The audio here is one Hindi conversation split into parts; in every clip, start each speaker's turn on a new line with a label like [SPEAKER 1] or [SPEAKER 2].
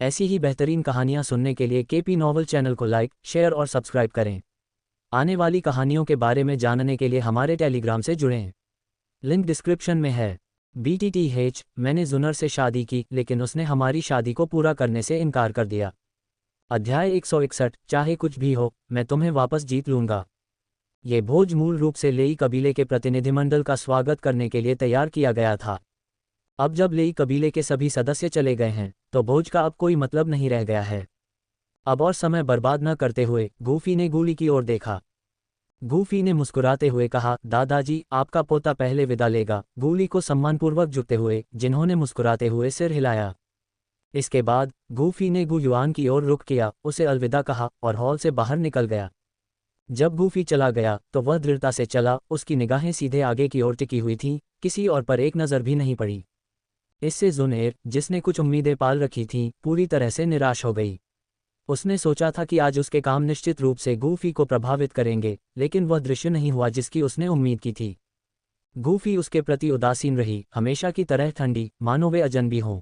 [SPEAKER 1] ऐसी ही बेहतरीन कहानियाँ सुनने के लिए केपी नॉवल चैनल को लाइक, शेयर और सब्सक्राइब करें। आने वाली कहानियों के बारे में जानने के लिए हमारे टेलीग्राम से जुड़ें। लिंक डिस्क्रिप्शन में है। BTTH, मैंने जुनर से शादी की लेकिन उसने हमारी शादी को पूरा करने से इनकार कर दिया। अध्याय 161, चाहे कुछ भी हो, मैं तुम्हें वापस जीत लूँगा। ये भोज मूल रूप से लेई कबीले के प्रतिनिधिमंडल का स्वागत करने के लिए तैयार किया गया था। अब जब लेई कबीले के सभी सदस्य चले गए हैं तो भोज का अब कोई मतलब नहीं रह गया है। अब और समय बर्बाद न करते हुए गूफी ने गूली की ओर देखा। गूफी ने मुस्कुराते हुए कहा, दादाजी, आपका पोता पहले विदा लेगा। गूली को सम्मानपूर्वक झुकते हुए, जिन्होंने मुस्कुराते हुए सिर हिलाया। इसके बाद गूफी ने गू युआन की ओर रुख किया, उसे अलविदा कहा और हॉल से बाहर निकल गया। जब गूफी चला गया तो वह दृढ़ता से चला, उसकी निगाहें सीधे आगे की ओर टिकी हुई थीं, किसी और पर एक नज़र भी नहीं पड़ी। इससे जुनैर, जिसने कुछ उम्मीदें पाल रखी थीं, पूरी तरह से निराश हो गई। उसने सोचा था कि आज उसके काम निश्चित रूप से गूफी को प्रभावित करेंगे, लेकिन वह दृश्य नहीं हुआ जिसकी उसने उम्मीद की थी। गूफी उसके प्रति उदासीन रही, हमेशा की तरह ठंडी, मानो वे अजनबी हों।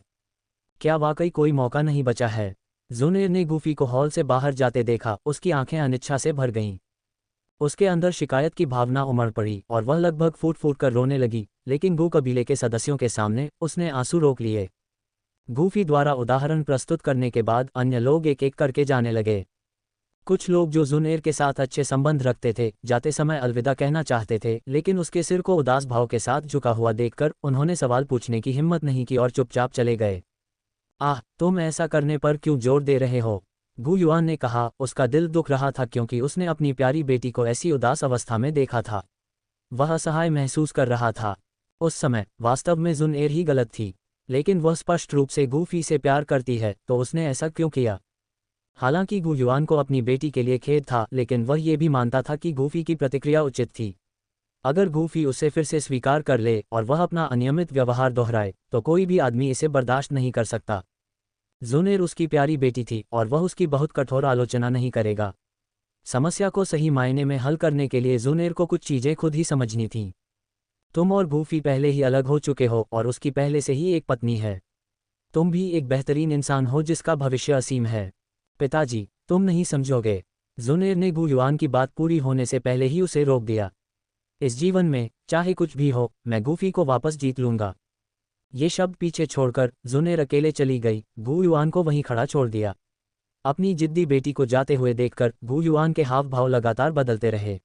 [SPEAKER 1] क्या वाकई कोई मौका नहीं बचा है? जुनैर ने गूफी को हॉल से बाहर जाते देखा, उसकी आंखें अनिच्छा से भर गईं। उसके अंदर शिकायत की भावना उमड़ पड़ी और वह लगभग फूट फूट कर रोने लगी, लेकिन गू कबीले के सदस्यों के सामने उसने आंसू रोक लिए। गूफी द्वारा उदाहरण प्रस्तुत करने के बाद अन्य लोग एक एक करके जाने लगे। कुछ लोग जो जुनैर के साथ अच्छे संबंध रखते थे, जाते समय अलविदा कहना चाहते थे, लेकिन उसके सिर को उदास भाव के साथ झुका हुआ देखकर उन्होंने सवाल पूछने की हिम्मत नहीं की और चुपचाप चले गए। आह, तुम ऐसा करने पर क्यों जोर दे रहे हो? गू युआन ने कहा। उसका दिल दुख रहा था क्योंकि उसने अपनी प्यारी बेटी को ऐसी उदास अवस्था में देखा था। वह असहाय महसूस कर रहा था। उस समय वास्तव में जुनैर ही गलत थी, लेकिन वह स्पष्ट रूप से गूफी से प्यार करती है, तो उसने ऐसा क्यों किया? हालांकि गू युआन को अपनी बेटी के लिए खेद था, लेकिन वह ये भी मानता था कि गूफी की प्रतिक्रिया उचित थी। अगर गूफी उसे फिर से स्वीकार कर ले और वह अपना अनियमित व्यवहार दोहराए, तो कोई भी आदमी इसे बर्दाश्त नहीं कर सकता। जुनैर उसकी प्यारी बेटी थी और वह उसकी बहुत कठोर आलोचना नहीं करेगा। समस्या को सही मायने में हल करने के लिए जुनैर को कुछ चीज़ें खुद ही समझनी थीं। तुम और गूफी पहले ही अलग हो चुके हो और उसकी पहले से ही एक पत्नी है। तुम भी एक बेहतरीन इंसान हो जिसका भविष्य असीम है। पिताजी, तुम नहीं समझोगे। जुनैर ने गू युआन की बात पूरी होने से पहले ही उसे रोक दिया। इस जीवन में चाहे कुछ भी हो, मैं गूफी को वापस जीत लूँगा। ये शब्द पीछे छोड़कर जुनैर अकेले चली गई, गू युआन को वहीं खड़ा छोड़ दिया। अपनी जिद्दी बेटी को जाते हुए देखकर गू युआन के हाव भाव लगातार बदलते रहे।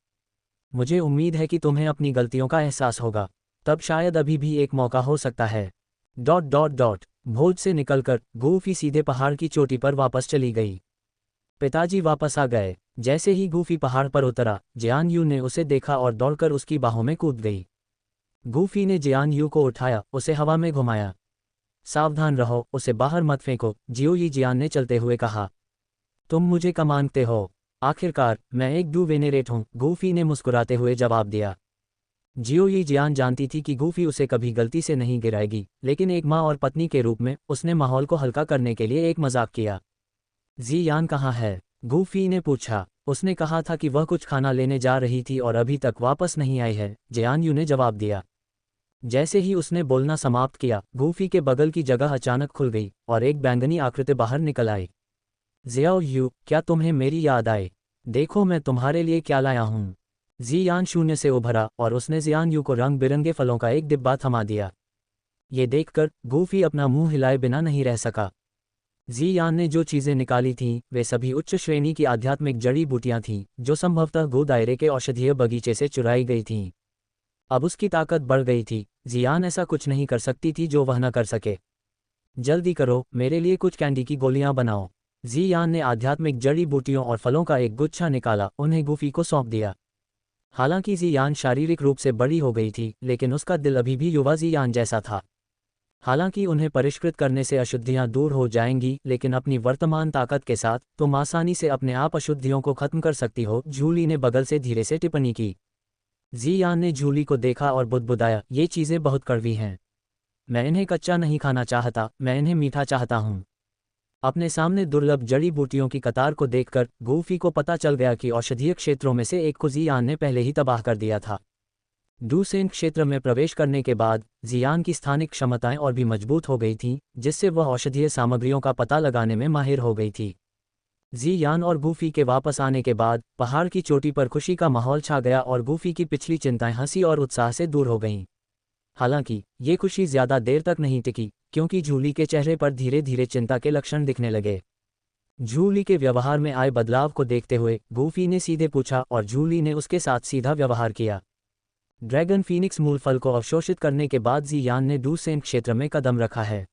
[SPEAKER 1] मुझे उम्मीद है कि तुम्हें अपनी गलतियों का एहसास होगा, तब शायद अभी भी एक मौका हो सकता है। भोज से निकलकर गूफी सीधे पहाड़ की चोटी पर वापस चली गई। पिताजी वापस आ गए। जैसे ही गूफी पहाड़ पर उतरा, जियान यू ने उसे देखा और दौड़कर उसकी बाहों में कूद गई। गूफी ने जियान यू को उठाया, उसे हवा में घुमाया। सावधान रहो, उसे बाहर मत फेंको, जियो यी जियान ने चलते हुए कहा। तुम मुझे क्या मांगते हो? आखिरकार मैं एक डू वेनेरेट हूँ, गूफी ने मुस्कुराते हुए जवाब दिया। जियो यी जियान जानती थी कि गूफी उसे कभी गलती से नहीं गिराएगी, लेकिन एक माँ और पत्नी के रूप में उसने माहौल को हल्का करने के लिए एक मजाक किया। जियान कहाँ है? गूफी ने पूछा। उसने कहा था कि वह कुछ खाना लेने जा रही थी और अभी तक वापस नहीं आई है, जियान यू ने जवाब दिया। जैसे ही उसने बोलना समाप्त किया, गूफी के बगल की जगह अचानक खुल गई और एक बैंगनी आकृति बाहर निकल आई। जियाओ यू, क्या तुम्हें मेरी याद आए? देखो मैं तुम्हारे लिए क्या लाया हूँ। जियान शून्य से उभरा और उसने जियान यू को रंग बिरंगे फलों का एक डिब्बा थमा दिया। ये देखकर गूफी अपना मुंह हिलाए बिना नहीं रह सका। जियान ने जो चीज़ें निकाली थीं, वे सभी उच्च श्रेणी की आध्यात्मिक जड़ी बूटियां थीं, जो संभवतः गो दायरे के औषधीय बगीचे से चुराई गई थीं। अब उसकी ताकत बढ़ गई थी। जियान ऐसा कुछ नहीं कर सकती थी जो वह न कर सके। जल्दी करो, मेरे लिए कुछ कैंडी की गोलियां बनाओ। जियान ने आध्यात्मिक जड़ी बूटियों और फलों का एक गुच्छा निकाला, उन्हें गूफी को सौंप दिया। हालांकि जियान शारीरिक रूप से बड़ी हो गई थी, लेकिन उसका दिल अभी भी युवा जियान जैसा था। हालांकि उन्हें परिष्कृत करने से अशुद्धियां दूर हो जाएंगी, लेकिन अपनी वर्तमान ताकत के साथ तुम आसानी से अपने आप अशुद्धियों को खत्म कर सकती हो, जूली ने बगल से धीरे से टिप्पणी की। जियान ने जूली को देखा और बुदबुदाया, ये चीज़ें बहुत कड़वी हैं। मैं इन्हें कच्चा नहीं खाना चाहता, मैं इन्हें मीठा चाहता हूँ। अपने सामने दुर्लभ जड़ी बूटियों की कतार को देखकर गूफी को पता चल गया कि औषधीय क्षेत्रों में से एक को जियान ने पहले ही तबाह कर दिया था। डूसेंट क्षेत्र में प्रवेश करने के बाद जियान की स्थानिक क्षमताएं और भी मजबूत हो गई थीं, जिससे वह औषधीय सामग्रियों का पता लगाने में माहिर हो गई थी। जियान और गूफी के वापस आने के बाद पहाड़ की चोटी पर खुशी का माहौल छा गया और गूफी की पिछली चिंताएं हंसी और उत्साह से दूर हो गईं। हालांकि ये खुशी ज्यादा देर तक नहीं टिकी, क्योंकि जूली के चेहरे पर धीरे धीरे चिंता के लक्षण दिखने लगे। जूली के व्यवहार में आए बदलाव को देखते हुए गूफी ने सीधे पूछा और जूली ने उसके साथ सीधा व्यवहार किया। ड्रैगन फीनिक्स मूल फल को अवशोषित करने के बाद जियान ने डूसेंट क्षेत्र में कदम रखा है।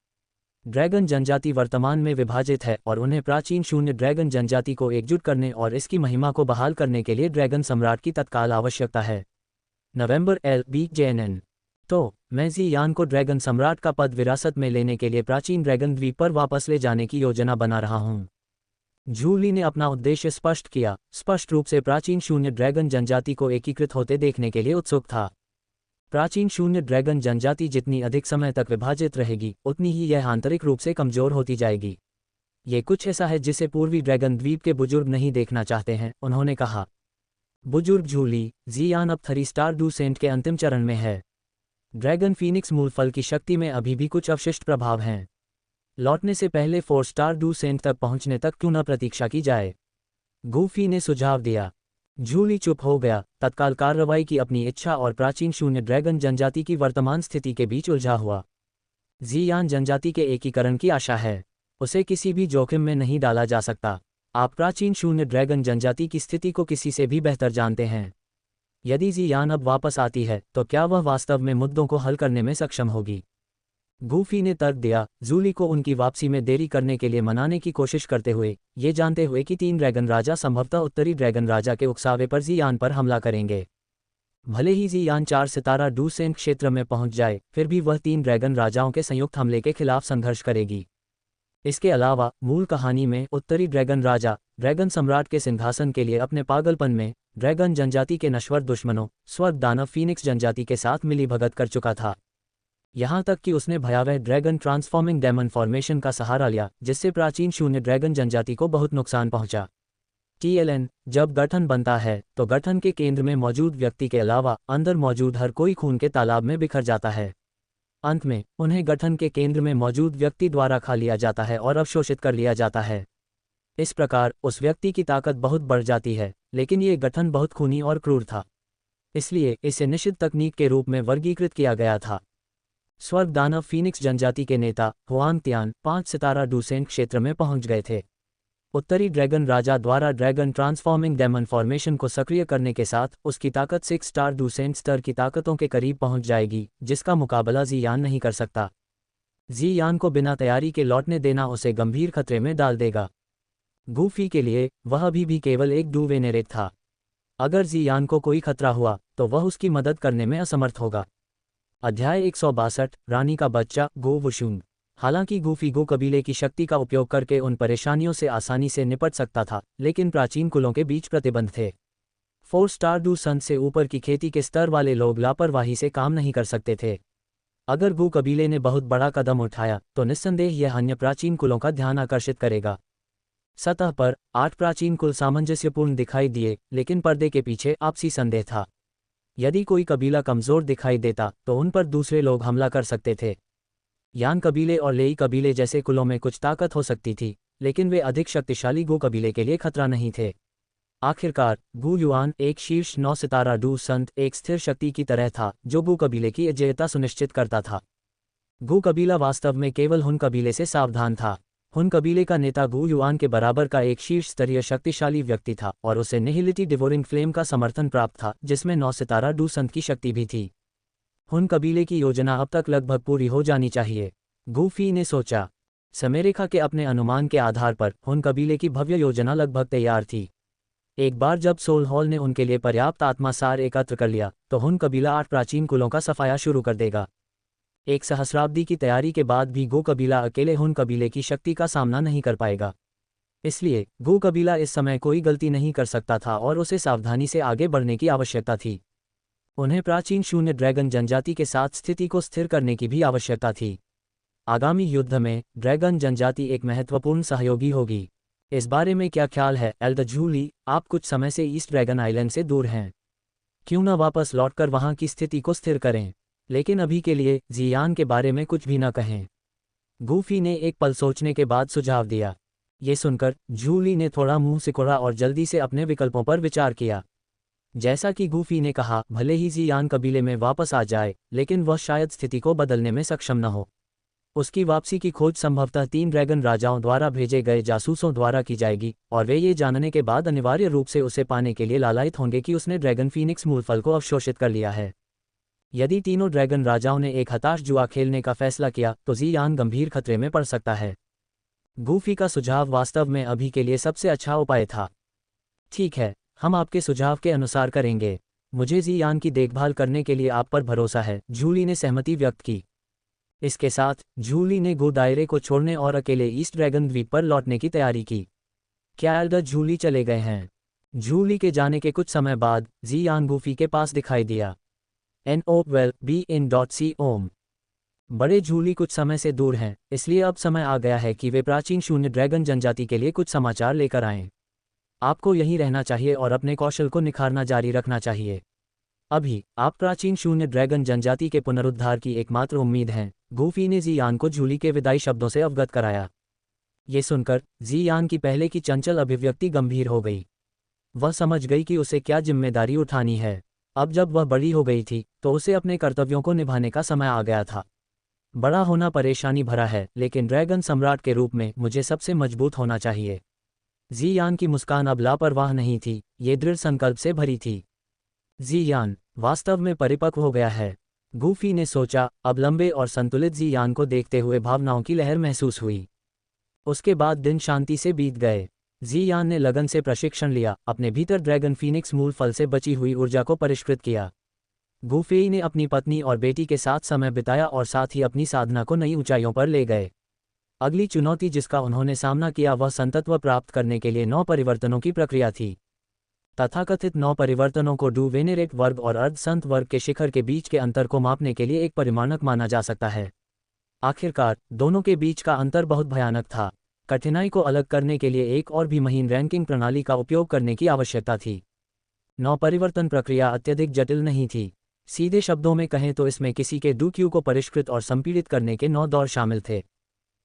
[SPEAKER 1] ड्रैगन जनजाति वर्तमान में विभाजित है और उन्हें प्राचीन शून्य ड्रैगन जनजाति को एकजुट करने और इसकी महिमा को बहाल करने के लिए ड्रैगन सम्राट की तत्काल आवश्यकता है। नवंबर LBJNN। तो मैं जियान को ड्रैगन सम्राट का पद विरासत में लेने के लिए प्राचीन ड्रैगन द्वीप पर वापस ले जाने की योजना बना रहा हूँ। जूली ने अपना उद्देश्य स्पष्ट किया, स्पष्ट रूप से प्राचीन शून्य ड्रैगन जनजाति को एकीकृत होते देखने के लिए उत्सुक था। प्राचीन शून्य ड्रैगन जनजाति जितनी अधिक समय तक विभाजित रहेगी, उतनी ही यह आंतरिक रूप से कमजोर होती जाएगी। ये कुछ ऐसा है जिसे पूर्वी ड्रैगन द्वीप के बुजुर्ग नहीं देखना चाहते हैं, उन्होंने कहा। बुजुर्ग जूली, जियान अब 3 स्टार डूसेंट के अंतिम चरण में है। ड्रैगन फीनिक्स मूल फल की शक्ति में अभी भी कुछ अवशिष्ट प्रभाव हैं। लौटने से पहले 4 स्टार डूसेंट तक पहुंचने तक क्यों न प्रतीक्षा की जाए, गूफी ने सुझाव दिया। जूली चुप हो गया, तत्काल कार्रवाई की अपनी इच्छा और प्राचीन शून्य ड्रैगन जनजाति की वर्तमान स्थिति के बीच उलझा हुआ। जियान जनजाति के एकीकरण की आशा है, उसे किसी भी जोखिम में नहीं डाला जा सकता। आप प्राचीन शून्य ड्रैगन जनजाति की स्थिति को किसी से भी बेहतर जानते हैं। यदि जियान अब वापस आती है तो क्या वह वास्तव में मुद्दों को हल करने में सक्षम होगी, गूफी ने तर्क दिया, जूली को उनकी वापसी में देरी करने के लिए मनाने की कोशिश करते हुए, ये जानते हुए कि 3 ड्रैगन राजा संभवतः उत्तरी ड्रैगन राजा के उकसावे पर जियान पर हमला करेंगे। भले ही जियान 4 सितारा डूसेंट क्षेत्र में पहुंच जाए, फिर भी वह 3 ड्रैगन राजाओं के संयुक्त हमले के खिलाफ संघर्ष करेगी। इसके अलावा मूल कहानी में उत्तरी ड्रैगन राजा ड्रैगन सम्राट के सिंहासन के लिए अपने पागलपन में ड्रैगन जनजाति के नश्वर दुश्मनों स्वर्ग दानव फीनिक्स जनजाति के साथ मिलीभगत कर चुका था। यहाँ तक कि उसने भयावह ड्रैगन ट्रांसफॉर्मिंग डेमन फॉर्मेशन का सहारा लिया, जिससे प्राचीन शून्य ड्रैगन जनजाति को बहुत नुकसान पहुंचा। TLN, जब गठन बनता है तो गठन के केंद्र में मौजूद व्यक्ति के अलावा अंदर मौजूद हर कोई खून के तालाब में बिखर जाता है। अंत में उन्हें गठन के केंद्र में मौजूद व्यक्ति द्वारा खा लिया जाता है और अवशोषित कर लिया जाता है। इस प्रकार उस व्यक्ति की ताकत बहुत बढ़ जाती है, लेकिन ये गठन बहुत खूनी और क्रूर था, इसलिए इसे निषिद्ध तकनीक के रूप में वर्गीकृत किया गया था। स्वर्ग दानव फीनिक्स जनजाति के नेता हुआंग तियान 5 सितारा डूसेंट क्षेत्र में पहुंच गए थे। उत्तरी ड्रैगन राजा द्वारा ड्रैगन ट्रांसफॉर्मिंग डेमन फॉर्मेशन को सक्रिय करने के साथ उसकी ताकत 6 स्टार डूसेंट स्तर की ताकतों के करीब पहुंच जाएगी, जिसका मुकाबला जियान नहीं कर सकता। जियान को बिना तैयारी के लौटने देना उसे गंभीर खतरे में डाल देगा। गूफी के लिए वह अभी भी केवल एक डूवेनेरेट था। अगर जियान को कोई खतरा हुआ तो वह उसकी मदद करने में असमर्थ होगा। अध्याय 162, रानी का बच्चा गो वुशुंग। हालांकि गूफी गो कबीले की शक्ति का उपयोग करके उन परेशानियों से आसानी से निपट सकता था, लेकिन प्राचीन कुलों के बीच प्रतिबंध थे। 4 स्टार डू सन से ऊपर की खेती के स्तर वाले लोग लापरवाही से काम नहीं कर सकते थे। अगर गो कबीले ने बहुत बड़ा कदम उठाया तो निस्संदेह यह अन्य प्राचीन कुलों का ध्यान आकर्षित करेगा। सतह पर 8 प्राचीन कुल सामंजस्यपूर्ण दिखाई दिए, लेकिन पर्दे के पीछे आपसी संदेह था। यदि कोई कबीला कमजोर दिखाई देता तो उन पर दूसरे लोग हमला कर सकते थे। यान कबीले और लेई कबीले जैसे कुलों में कुछ ताकत हो सकती थी, लेकिन वे अधिक शक्तिशाली गो कबीले के लिए खतरा नहीं थे। आखिरकार गु युआन एक शीर्ष 9 सितारा डू संत एक स्थिर शक्ति की तरह था जो गु कबीले की अजेयता सुनिश्चित करता था। गु कबीला वास्तव में केवल हुन कबीले से सावधान था। हुन कबीले का नेता गु युआन के बराबर का एक शीर्ष स्तरीय शक्तिशाली व्यक्ति था और उसे निहिलिटी डिवोरिंग फ्लेम का समर्थन प्राप्त था, जिसमें 9 सितारा डू संत की शक्ति भी थी। हुन कबीले की योजना अब तक लगभग पूरी हो जानी चाहिए, गूफी ने सोचा। समयरेखा के अपने अनुमान के आधार पर हुन कबीले की भव्य योजना लगभग तैयार थी। एक बार जब सोल हॉल ने उनके लिए पर्याप्त आत्मासार एकत्र कर लिया तो हुन कबीला 8 प्राचीन कुलों का सफाया शुरू कर देगा। एक सहस्राब्दी की तैयारी के बाद भी गो कबीला अकेले हुन कबीले की शक्ति का सामना नहीं कर पाएगा। इसलिए गो कबीला इस समय कोई गलती नहीं कर सकता था और उसे सावधानी से आगे बढ़ने की आवश्यकता थी। उन्हें प्राचीन शून्य ड्रैगन जनजाति के साथ स्थिति को स्थिर करने की भी आवश्यकता थी। आगामी युद्ध में ड्रैगन जनजाति एक महत्वपूर्ण सहयोगी होगी। इस बारे में क्या ख्याल है एल्डर जूली? आप कुछ समय से ईस्ट ड्रैगन आइलैंड से दूर हैं। क्यों न वापस लौटकर वहां की स्थिति को स्थिर करें, लेकिन अभी के लिए जियान के बारे में कुछ भी न कहें। गूफी ने एक पल सोचने के बाद सुझाव दिया। ये सुनकर जूली ने थोड़ा मुंह सिकोड़ा और जल्दी से अपने विकल्पों पर विचार किया। जैसा कि गूफी ने कहा, भले ही जियान कबीले में वापस आ जाए, लेकिन वह शायद स्थिति को बदलने में सक्षम न हो। उसकी वापसी की खोज संभवतः 3 ड्रैगन राजाओं द्वारा भेजे गए जासूसों द्वारा की जाएगी, और वे ये जानने के बाद अनिवार्य रूप से उसे पाने के लिए लालायित होंगे कि उसने ड्रैगन फीनिक्स मूलफल को अवशोषित कर लिया है। यदि तीनों ड्रैगन राजाओं ने एक हताश जुआ खेलने का फैसला किया तो जियान गंभीर खतरे में पड़ सकता है। गूफी का सुझाव वास्तव में अभी के लिए सबसे अच्छा उपाय था। ठीक है, हम आपके सुझाव के अनुसार करेंगे। मुझे जियान की देखभाल करने के लिए आप पर भरोसा है, जूली ने सहमति व्यक्त की। इसके साथ जूली ने गो दायरे को छोड़ने और अकेले ईस्ट ड्रैगन द्वीप पर लौटने की तैयारी की। क्या एल्डर जूली चले गए हैं? जूली के जाने के कुछ समय बाद जियान गूफी के पास दिखाई दिया। NOWELL-BE-IN.C बड़े जूली कुछ समय से दूर हैं, इसलिए अब समय आ गया है कि वे प्राचीन शून्य ड्रैगन जनजाति के लिए कुछ समाचार लेकर आएं। आपको यहीं रहना चाहिए और अपने कौशल को निखारना जारी रखना चाहिए। अभी आप प्राचीन शून्य ड्रैगन जनजाति के पुनरुद्धार की एकमात्र उम्मीद हैं, गूफी ने जियान को जूली के विदाई शब्दों से अवगत कराया। ये सुनकर जियान की पहले की चंचल अभिव्यक्ति गंभीर हो गई। वह समझ गई कि उसे क्या जिम्मेदारी उठानी है। अब जब वह बड़ी हो गई थी तो उसे अपने कर्तव्यों को निभाने का समय आ गया था। बड़ा होना परेशानी भरा है, लेकिन ड्रैगन सम्राट के रूप में मुझे सबसे मजबूत होना चाहिए। जियान की मुस्कान अब लापरवाह नहीं थी, ये दृढ़ संकल्प से भरी थी। जियान वास्तव में परिपक्व हो गया है, गूफी ने सोचा। अब लंबे और संतुलित जियान को देखते हुए भावनाओं की लहर महसूस हुई। उसके बाद दिन शांति से बीत गए। जियान ने लगन से प्रशिक्षण लिया, अपने भीतर ड्रैगन फीनिक्स मूल फल से बची हुई ऊर्जा को परिष्कृत किया। गूफी ने अपनी पत्नी और बेटी के साथ समय बिताया और साथ ही अपनी साधना को नई ऊंचाइयों पर ले गए। अगली चुनौती जिसका उन्होंने सामना किया वह संतत्व प्राप्त करने के लिए 9 परिवर्तनों की प्रक्रिया थी। तथाकथित 9 परिवर्तनों को डू वेनेरेट वर्ग और अर्ध संत वर्ग के शिखर के बीच के अंतर को मापने के लिए एक परिमाणक माना जा सकता है। आखिरकार दोनों के बीच का अंतर बहुत भयानक था। कठिनाई को अलग करने के लिए एक और भी महीन रैंकिंग प्रणाली का उपयोग करने की आवश्यकता थी। 9 परिवर्तन प्रक्रिया अत्यधिक जटिल नहीं थी। सीधे शब्दों में कहें तो इसमें किसी के डू क्यू को परिष्कृत और संपीड़ित करने के 9 दौर शामिल थे।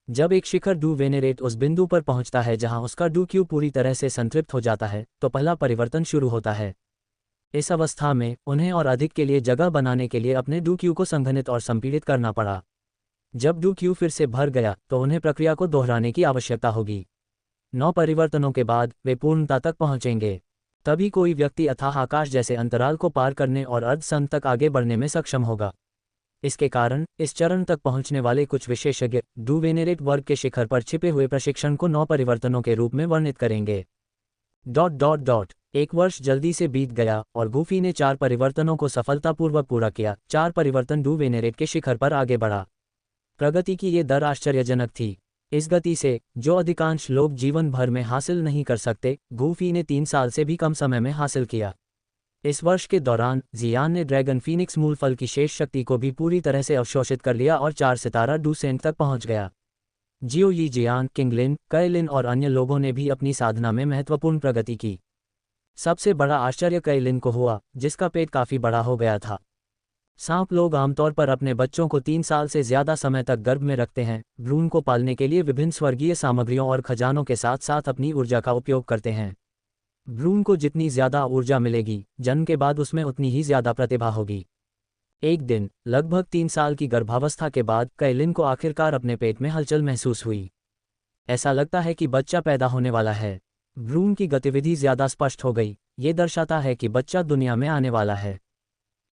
[SPEAKER 1] जब एक शिखर डू वेनेरेट उस बिंदु पर पहुंचता है जहां उसका डू क्यू पूरी तरह से संतृप्त हो जाता है, तो पहला परिवर्तन शुरू होता है। इस अवस्था में उन्हें और अधिक के लिए जगह बनाने के लिए अपने डू क्यू को संघनित और संपीड़ित करना पड़ा। जब डू क्यू फिर से भर गया तो उन्हें प्रक्रिया को दोहराने की आवश्यकता होगी। 9 परिवर्तनों के बाद वे पूर्णता तक पहुंचेंगे। तभी कोई व्यक्ति अथाह आकाश जैसे अंतराल को पार करने और अर्ध संत तक आगे बढ़ने में सक्षम होगा। इसके कारण इस चरण तक पहुंचने वाले कुछ विशेषज्ञ डू वेनेरेट वर्ग के शिखर पर छिपे हुए प्रशिक्षण को 9 परिवर्तनों के रूप में वर्णित करेंगे। ... 1 वर्ष जल्दी से बीत गया और गूफी ने 4 परिवर्तनों को सफलतापूर्वक पूरा किया। 4 परिवर्तन डू वेनेरेट के शिखर पर आगे बढ़ा। प्रगति की ये दर आश्चर्यजनक थी। इस गति से, जो अधिकांश लोग जीवन भर में हासिल नहीं कर सकते, गूफी ने 3 साल से भी कम समय में हासिल किया। इस वर्ष के दौरान जियान ने ड्रैगन फीनिक्स मूल फल की शेष शक्ति को भी पूरी तरह से अवशोषित कर लिया और 4 सितारा डू सेंट तक पहुंच गया। जियो यी जियान, किंगलिन, कैलिन और अन्य लोगों ने भी अपनी साधना में महत्वपूर्ण प्रगति की। सबसे बड़ा आश्चर्य कैलिन को हुआ, जिसका पेट काफी बड़ा हो गया था। सांप लोग आमतौर पर अपने बच्चों को 3 साल से ज्यादा समय तक गर्भ में रखते हैं। भ्रूण को पालने के लिए विभिन्न स्वर्गीय सामग्रियों और खजानों के साथ साथ अपनी ऊर्जा का उपयोग करते हैं। भ्रूण को जितनी ज्यादा ऊर्जा मिलेगी, जन्म के बाद उसमें उतनी ही ज्यादा प्रतिभा होगी। एक दिन लगभग 3 साल की गर्भावस्था के बाद कैलिन को आखिरकार अपने पेट में हलचल महसूस हुई। ऐसा लगता है कि बच्चा पैदा होने वाला है। भ्रूण की गतिविधि ज्यादा स्पष्ट हो गई। ये दर्शाता है कि बच्चा दुनिया में आने वाला है।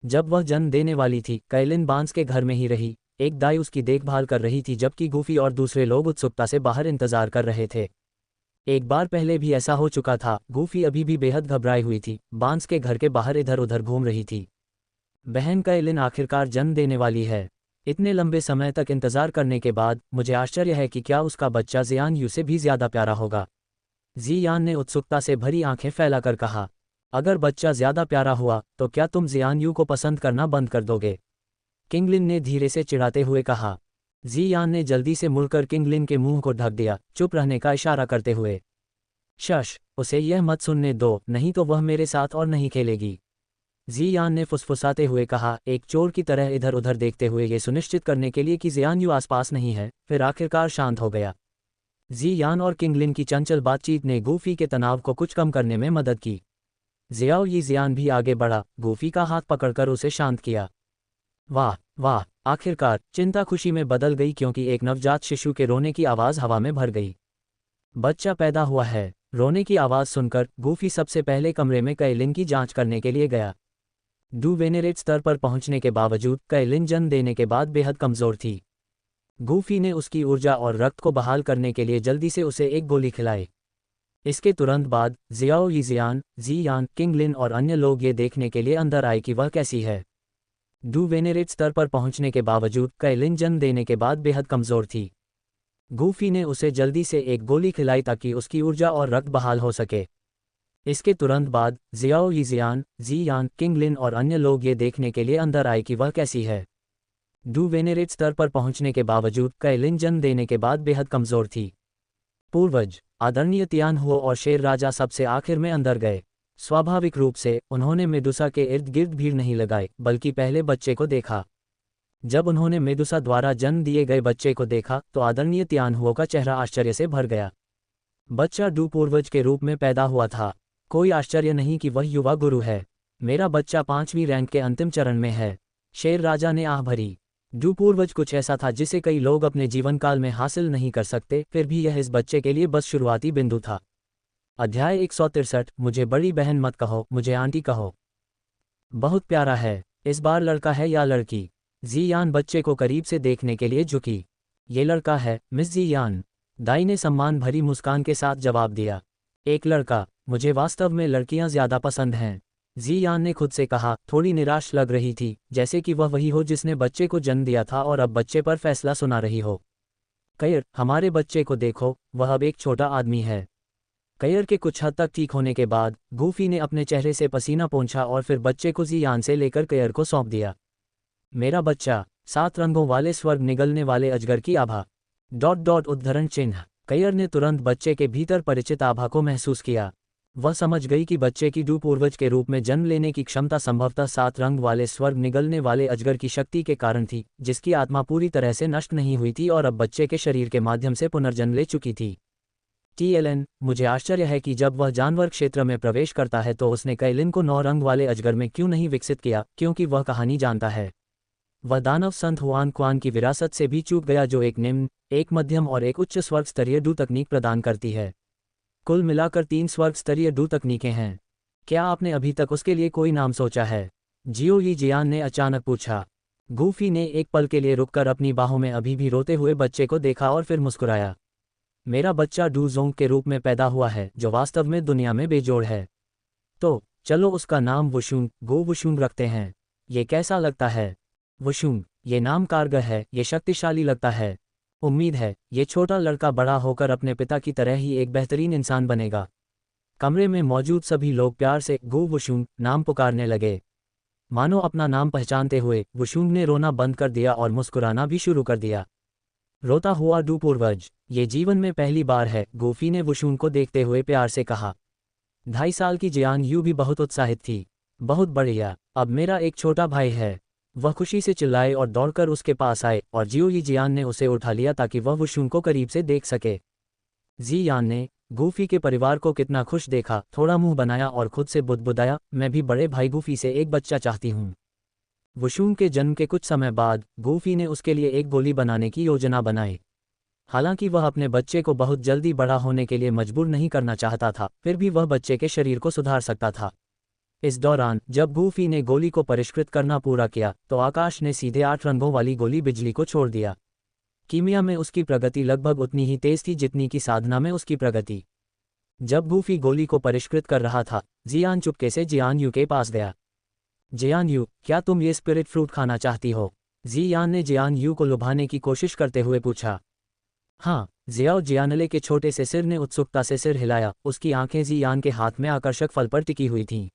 [SPEAKER 1] जब वह जन्म देने वाली थी, कैलिन बांस के घर में ही रही। एक दाई उसकी देखभाल कर रही थी जबकि गूफी और दूसरे लोग उत्सुकता से बाहर इंतजार कर रहे थे। एक बार पहले भी ऐसा हो चुका था। गूफी अभी भी बेहद घबराई हुई थी, बांस के घर के बाहर इधर उधर घूम रही थी। बहन कैलिन आखिरकार जन्म देने वाली है। इतने लंबे समय तक इंतजार करने के बाद मुझे आश्चर्य है कि क्या उसका बच्चा जियान यू से भी ज्यादा प्यारा होगा। जियान ने उत्सुकता से भरी आंखें फैलाकर कहा, अगर बच्चा ज्यादा प्यारा हुआ तो क्या तुम जियान यू को पसंद करना बंद कर दोगे? किंगलिन ने धीरे से चिढ़ाते हुए कहा। जियान ने जल्दी से मुड़कर किंगलिन के मुंह को ढक दिया, चुप रहने का इशारा करते हुए। शश, उसे यह मत सुनने दो, नहीं तो वह मेरे साथ और नहीं खेलेगी। जियान ने फुसफुसाते हुए कहा, एक चोर की तरह इधर उधर देखते हुए ये सुनिश्चित करने के लिए कि जियान यू आसपास नहीं है, फिर आखिरकार शांत हो गया। जियान और किंगलिन की चंचल बातचीत ने गूफी के तनाव को कुछ कम करने में मदद की। जियाओ यी जियान भी आगे बढ़ा, गूफी का हाथ पकड़कर उसे शांत किया। वाह वाह, आखिरकार चिंता खुशी में बदल गई क्योंकि एक नवजात शिशु के रोने की आवाज़ हवा में भर गई। बच्चा पैदा हुआ है। रोने की आवाज़ सुनकर गूफी सबसे पहले कमरे में कैलिन की जांच करने के लिए गया। डू वेनेरेट स्तर पर पहुंचने के बावजूद कैलिन जन्म देने के बाद बेहद कमज़ोर थी। गूफी ने उसकी ऊर्जा और रक्त को बहाल करने के लिए जल्दी से उसे एक गोली खिलाई। इसके तुरंत बाद जियाओ यी जियान, किंगलिन और अन्य लोग ये देखने के लिए अंदर आए कि वह कैसी है। डू वेनेरेट स्तर पर पहुंचने के बावजूद कैलिन जन्म देने के बाद बेहद कमज़ोर थी। गूफी ने उसे जल्दी से एक गोली खिलाई ताकि उसकी ऊर्जा और रक्त बहाल हो सके। इसके तुरंत बाद जियाओ यी जियान, किंगलिन और अन्य लोग ये देखने के लिए अंदर आए कि वह कैसी है। डू वेनेरेट स्तर पर पहुंचने के बावजूद कैलिन जन्म देने के बाद बेहद कमज़ोर थी। पूर्वज आदरणीय तियान हुओ और शेर राजा सबसे आखिर में अंदर गए। स्वाभाविक रूप से उन्होंने मेदुसा के इर्द गिर्द भीड़ नहीं लगाई, बल्कि पहले बच्चे को देखा। जब उन्होंने मेदुसा द्वारा जन्म दिए गए बच्चे को देखा तो आदरणीय तियान हुओ का चेहरा आश्चर्य से भर गया। बच्चा डू पूर्वज के रूप में पैदा हुआ था। कोई आश्चर्य नहीं कि वह युवा गुरु है। मेरा बच्चा 5वीं रैंक के अंतिम चरण में है। शेर राजा ने आह भरी। डू पूर्वज कुछ ऐसा था जिसे कई लोग अपने जीवन काल में हासिल नहीं कर सकते, फिर भी यह इस बच्चे के लिए बस शुरुआती बिंदु था। अध्याय 163। मुझे बड़ी बहन मत कहो, मुझे आंटी कहो। बहुत प्यारा है। इस बार लड़का है या लड़की? जियान बच्चे को करीब से देखने के लिए झुकी। ये लड़का है मिस जियान, दाई ने सम्मान भरी मुस्कान के साथ जवाब दिया। एक लड़का? मुझे वास्तव में लड़कियां ज्यादा पसंद हैं, जियान ने खुद से कहा। थोड़ी निराश लग रही थी, जैसे कि वह वही हो जिसने बच्चे को जन्म दिया था और अब बच्चे पर फैसला सुना रही हो। कयर, हमारे बच्चे को देखो, वह अब एक छोटा आदमी है। कयर के कुछ हद तक ठीक होने के बाद गूफी ने अपने चेहरे से पसीना पोंछा और फिर बच्चे को जियान से लेकर कयर को सौंप दिया। मेरा बच्चा, 7 रंगों वाले स्वर्ग निगलने वाले अजगर की आभा। उद्धरण चिन्ह। कयर ने तुरंत बच्चे के भीतर परिचित आभा को महसूस किया। वह समझ गई कि बच्चे की डू पूर्वज के रूप में जन्म लेने की क्षमता संभवतः 7 रंग वाले स्वर्ग निगलने वाले अजगर की शक्ति के कारण थी, जिसकी आत्मा पूरी तरह से नष्ट नहीं हुई थी और अब बच्चे के शरीर के माध्यम से पुनर्जन्म ले चुकी थी। TLN, मुझे आश्चर्य है कि जब वह जानवर क्षेत्र में प्रवेश करता है तो उसने कैलिन को 9 रंग वाले अजगर में क्यों नहीं विकसित किया, क्योंकि वह कहानी जानता है। वह दानव संत हुआन क्वान की विरासत से भी चूक गया जो एक निम्न, एक मध्यम और एक उच्च स्वर्ग स्तरीय डू तकनीक प्रदान करती है। कुल मिलाकर 3 स्वर्ग स्तरीय डू तकनीकें हैं। क्या आपने अभी तक उसके लिए कोई नाम सोचा है? जियो यी जियान ने अचानक पूछा। गूफी ने एक पल के लिए रुककर अपनी बाहों में अभी भी रोते हुए बच्चे को देखा और फिर मुस्कुराया। मेरा बच्चा डू जोंग के रूप में पैदा हुआ है, जो वास्तव में दुनिया में बेजोड़ है। तो चलो उसका नाम वुशुंग रखते हैं। ये कैसा लगता है? वुशुंग, ये नाम कारगर है, ये शक्तिशाली लगता है। उम्मीद है ये छोटा लड़का बड़ा होकर अपने पिता की तरह ही एक बेहतरीन इंसान बनेगा। कमरे में मौजूद सभी लोग प्यार से वुशुंग नाम पुकारने लगे। मानो अपना नाम पहचानते हुए वुशुंग ने रोना बंद कर दिया और मुस्कुराना भी शुरू कर दिया। रोता हुआ डू पूर्वज, ये जीवन में पहली बार है, गूफी ने वुशुंग को देखते हुए प्यार से कहा। 2.5 साल की जियान यू भी बहुत उत्साहित थी। बहुत बढ़िया, अब मेरा एक छोटा भाई है। वह खुशी से चिल्लाए और दौड़कर उसके पास आए और जियो यी जियान ने उसे उठा लिया ताकि वह वुशुंग को करीब से देख सके। जियान ने गूफी के परिवार को कितना खुश देखा, थोड़ा मुंह बनाया और खुद से बुदबुदाया, मैं भी बड़े भाई गूफी से एक बच्चा चाहती हूँ। वुशुंग के जन्म के कुछ समय बाद गूफी ने उसके लिए एक गोली बनाने की योजना बनाई। हालांकि वह अपने बच्चे को बहुत जल्दी बड़ा होने के लिए मजबूर नहीं करना चाहता था, फिर भी वह बच्चे के शरीर को सुधार सकता था। इस दौरान जब गूफी ने गोली को परिष्कृत करना पूरा किया तो आकाश ने सीधे 8 रंगों वाली गोली बिजली को छोड़ दिया। कीमिया में उसकी प्रगति लगभग उतनी ही तेज थी जितनी कि साधना में उसकी प्रगति। जब गूफी गोली को परिष्कृत कर रहा था, जियान चुपके से जियान यू के पास गया। जियान यू, क्या तुम ये स्पिरिट फ्रूट खाना चाहती हो? जियान ने जियान यू को लुभाने की कोशिश करते हुए पूछा। हाँ, जियाओ जियानले के छोटे से सिर ने उत्सुकता से सिर हिलाया। उसकी आंखें जियान के हाथ में आकर्षक फल पर टिकी हुई थीं।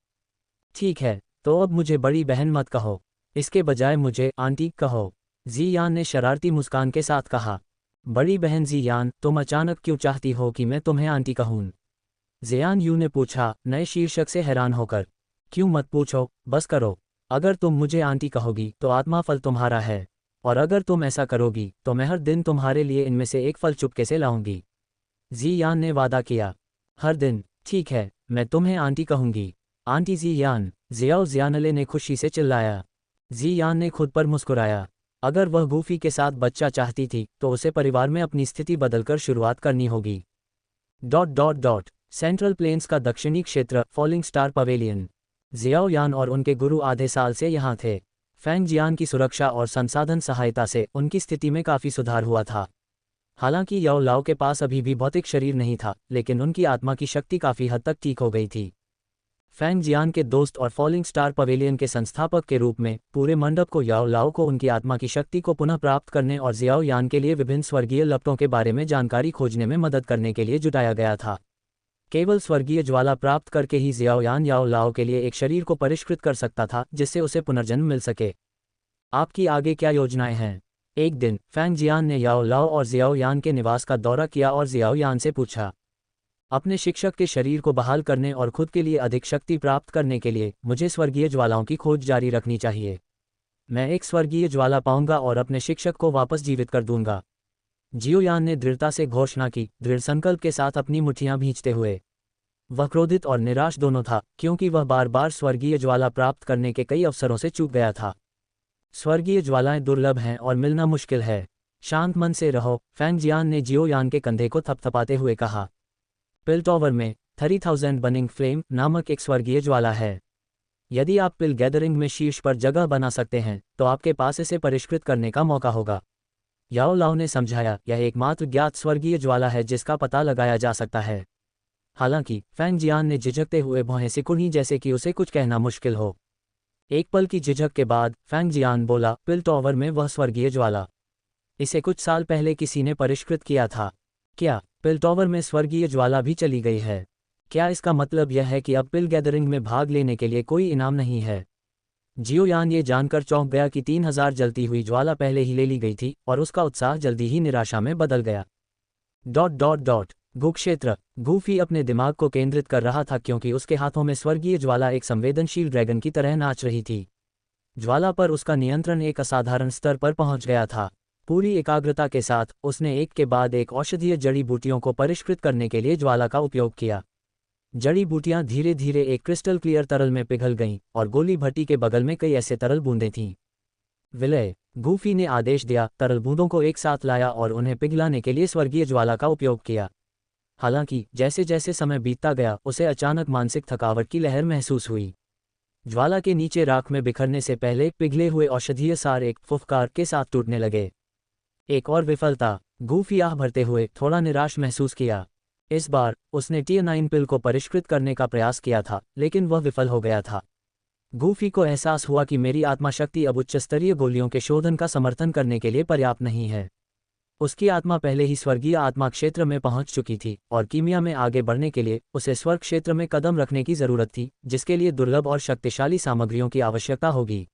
[SPEAKER 1] ठीक है, तो अब मुझे बड़ी बहन मत कहो, इसके बजाय मुझे आंटी कहो, जियान ने शरारती मुस्कान के साथ कहा। बड़ी बहन जियान, तुम अचानक क्यों चाहती हो कि मैं तुम्हें आंटी कहूँ? जियान यू ने पूछा, नए शीर्षक से हैरान होकर। क्यों मत पूछो, बस करो। अगर तुम मुझे आंटी कहोगी तो आत्मा फल तुम्हारा है, और अगर तुम ऐसा करोगी तो मैं हर दिन तुम्हारे लिए इनमें से एक फल चुपके से लाऊंगी। जी यान ने वादा किया। हर दिन, ठीक है, मैं तुम्हें आंटी कहूंगी। आंटी जी यान, जियाओ जियानले ने खुशी से चिल्लाया। जी यान ने खुद पर मुस्कुराया। अगर वह गूफी के साथ बच्चा चाहती थी तो उसे परिवार में अपनी स्थिति बदलकर शुरुआत करनी होगी। सेंट्रल प्लेन्स का दक्षिणी क्षेत्र, फॉलिंग स्टार पवेलियन। जियाओ यान और उनके गुरु आधे साल से यहाँ थे। फैंग जियान की सुरक्षा और संसाधन सहायता से उनकी स्थिति में काफ़ी सुधार हुआ था। हालांकि याओ लाओ के पास अभी भी भौतिक शरीर नहीं था, लेकिन उनकी आत्मा की शक्ति काफ़ी हद तक ठीक हो गई थी। फैंग जियान के दोस्त और फॉलिंग स्टार पवेलियन के संस्थापक के रूप में पूरे मंडप को याओ लाओ को उनकी आत्मा की शक्ति को पुनः प्राप्त करने और जियाओ यान के लिए विभिन्न स्वर्गीय लपटों के बारे में जानकारी खोजने में मदद करने के लिए जुटाया गया था। केवल स्वर्गीय ज्वाला प्राप्त करके ही जियाओ यान याओ लाओ के लिए एक शरीर को परिष्कृत कर सकता था जिससे उसे पुनर्जन्म मिल सके। आपकी आगे क्या योजनाएं हैं? एक दिन फैंग जियान ने याओ लाओ और जियाओ यान के निवास का दौरा किया और जियाओ यान से पूछा, अपने शिक्षक के शरीर को बहाल करने और खुद के लिए अधिक शक्ति प्राप्त करने के लिए मुझे स्वर्गीय ज्वालाओं की खोज जारी रखनी चाहिए। मैं एक स्वर्गीय ज्वाला पाऊंगा और अपने शिक्षक को वापस जीवित कर दूंगा। जियो यान ने दृढ़ता से घोषणा की, दृढ़ संकल्प के साथ अपनी मुट्ठियां भींचते हुए। वह क्रोधित और निराश दोनों था, क्योंकि वह बार बार स्वर्गीय ज्वाला प्राप्त करने के कई अवसरों से चूक गया था। स्वर्गीय ज्वालाएं दुर्लभ हैं और मिलना मुश्किल है। शांत मन से रहो, फैंग जियान ने जियो यान के कंधे को थपथपाते हुए कहा। पिल टॉवर में 30,000 बर्निंग फ्लेम नामक एक स्वर्गीय ज्वाला है। यदि आप पिल गैदरिंग में शीर्ष पर जगह बना सकते हैं तो आपके पास इसे परिष्कृत करने का मौका होगा। याओ लाओ ने समझाया, यह एकमात्र ज्ञात स्वर्गीय ज्वाला है जिसका पता लगाया जा सकता है। हालांकि फैंग जियान ने झिझकते हुए भौहें सिकुड़ी जैसे कि उसे कुछ कहना मुश्किल हो। एक पल की झिझक के बाद फैंग जियान बोला, पिल टॉवर में वह स्वर्गीय ज्वाला, इसे कुछ साल पहले किसी ने परिष्कृत किया था। क्या पिल टॉवर में स्वर्गीय ज्वाला भी चली गई है? क्या इसका मतलब यह है कि अब पिल गैदरिंग में भाग लेने के लिए कोई इनाम नहीं है? जियो यान ये जानकर चौंक गया कि 3000 जलती हुई ज्वाला पहले ही ले ली गई थी और उसका उत्साह जल्दी ही निराशा में बदल गया। गू क्षेत्र। गूफी अपने दिमाग को केंद्रित कर रहा था क्योंकि उसके हाथों में स्वर्गीय ज्वाला एक संवेदनशील ड्रैगन की तरह नाच रही थी। ज्वाला पर उसका नियंत्रण एक असाधारण स्तर पर पहुंच गया था। पूरी एकाग्रता के साथ उसने एक के बाद एक औषधीय जड़ी बूटियों को परिष्कृत करने के लिए ज्वाला का उपयोग किया। जड़ी बूटियां धीरे धीरे एक क्रिस्टल क्लियर तरल में पिघल गईं और गोली भट्टी के बगल में कई ऐसे तरल बूंदें थीं। विलय। गूफी ने आदेश दिया, तरल बूंदों को एक साथ लाया और उन्हें पिघलाने के लिए स्वर्गीय ज्वाला का उपयोग किया। हालांकि जैसे जैसे समय बीतता गया उसे अचानक मानसिक थकावट की लहर महसूस हुई। ज्वाला के नीचे राख में बिखरने से पहले पिघले हुए औषधीय सार एक फुफकार के साथ टूटने लगे। एक और विफलता। गूफी आह भरते हुए थोड़ा निराश महसूस किया। इस बार उसने T9 पिल को परिष्कृत करने का प्रयास किया था, लेकिन वह विफल हो गया था। गूफी को एहसास हुआ कि मेरी आत्मा शक्ति अब उच्च स्तरीय गोलियों के शोधन का समर्थन करने के लिए पर्याप्त नहीं है। उसकी आत्मा पहले ही स्वर्गीय आत्मा क्षेत्र में पहुंच चुकी थी और कीमिया में आगे बढ़ने के लिए उसे स्वर्ग क्षेत्र में कदम रखने की जरूरत थी, जिसके लिए दुर्लभ और शक्तिशाली सामग्रियों की आवश्यकता होगी।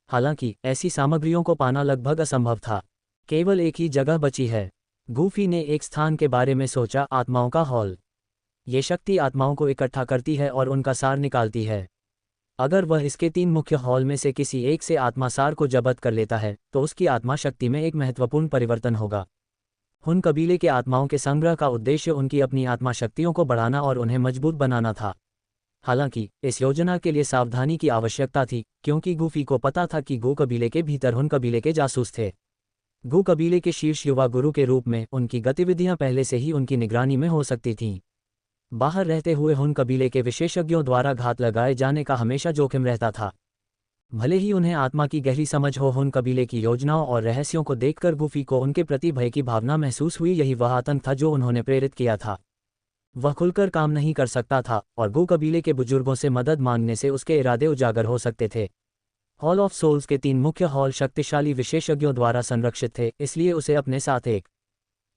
[SPEAKER 1] हालांकि ऐसी सामग्रियों को पाना लगभग असंभव था। केवल एक ही जगह बची है। गूफी ने एक स्थान के बारे में सोचा, आत्माओं का हॉल। ये शक्ति आत्माओं को इकट्ठा करती है और उनका सार निकालती है। अगर वह इसके 3 मुख्य हॉल में से किसी एक से आत्मा सार को जब्त कर लेता है तो उसकी आत्मा शक्ति में एक महत्वपूर्ण परिवर्तन होगा। हुन कबीले के आत्माओं के संग्रह का उद्देश्य उनकी अपनी आत्मा शक्तियों को बढ़ाना और उन्हें मजबूत बनाना था। हालांकि इस योजना के लिए सावधानी की आवश्यकता थी, क्योंकि गूफी को पता था कि गो कबीले के भीतर हुन कबीले के जासूस थे। गो कबीले के शीर्ष युवा गुरु के रूप में उनकी गतिविधियां पहले से ही उनकी निगरानी में हो सकती थीं। बाहर रहते हुए हुन कबीले के विशेषज्ञों द्वारा घात लगाए जाने का हमेशा जोखिम रहता था। भले ही उन्हें आत्मा की गहरी समझ हो, हुन कबीले की योजनाओं और रहस्यों को देखकर गूफी को उनके प्रति भय की भावना महसूस हुई। यही वह आतंक था जो उन्होंने प्रेरित किया था। वह खुलकर काम नहीं कर सकता था और गो कबीले के बुजुर्गों से मदद मांगने से उसके इरादे उजागर हो सकते थे। हॉल ऑफ सोल्स के 3 मुख्य हॉल शक्तिशाली विशेषज्ञों द्वारा संरक्षित थे, इसलिए उसे अपने साथ एक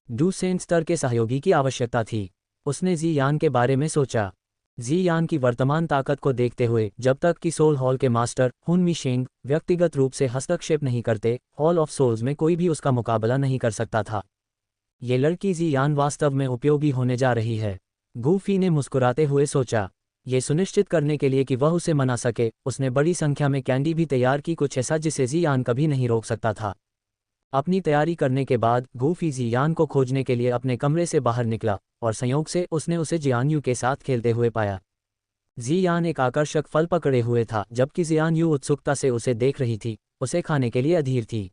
[SPEAKER 1] डूसेंट स्तर के सहयोगी की आवश्यकता थी। उसने जी यान के बारे में सोचा। जी यान की वर्तमान ताकत को देखते हुए, जब तक कि सोल हॉल के मास्टर हुन मिशेंग व्यक्तिगत रूप से हस्तक्षेप नहीं करते, हॉल ऑफ सोल्स में कोई भी उसका मुकाबला नहीं कर सकता था। ये लड़की जी यान वास्तव में उपयोगी होने जा रही है, गूफी ने मुस्कुराते हुए सोचा। ये सुनिश्चित करने के लिए कि वह उसे मना सके, उसने बड़ी संख्या में कैंडी भी तैयार की, कुछ ऐसा जिसे जियान कभी नहीं रोक सकता था। अपनी तैयारी करने के बाद गूफी जियान को खोजने के लिए अपने कमरे से बाहर निकला और संयोग से उसने उसे जियान के साथ खेलते हुए पाया। जियान एक आकर्षक फल पकड़े हुए था, जबकि जियान उत्सुकता से उसे देख रही थी, उसे खाने के लिए अधीर थी।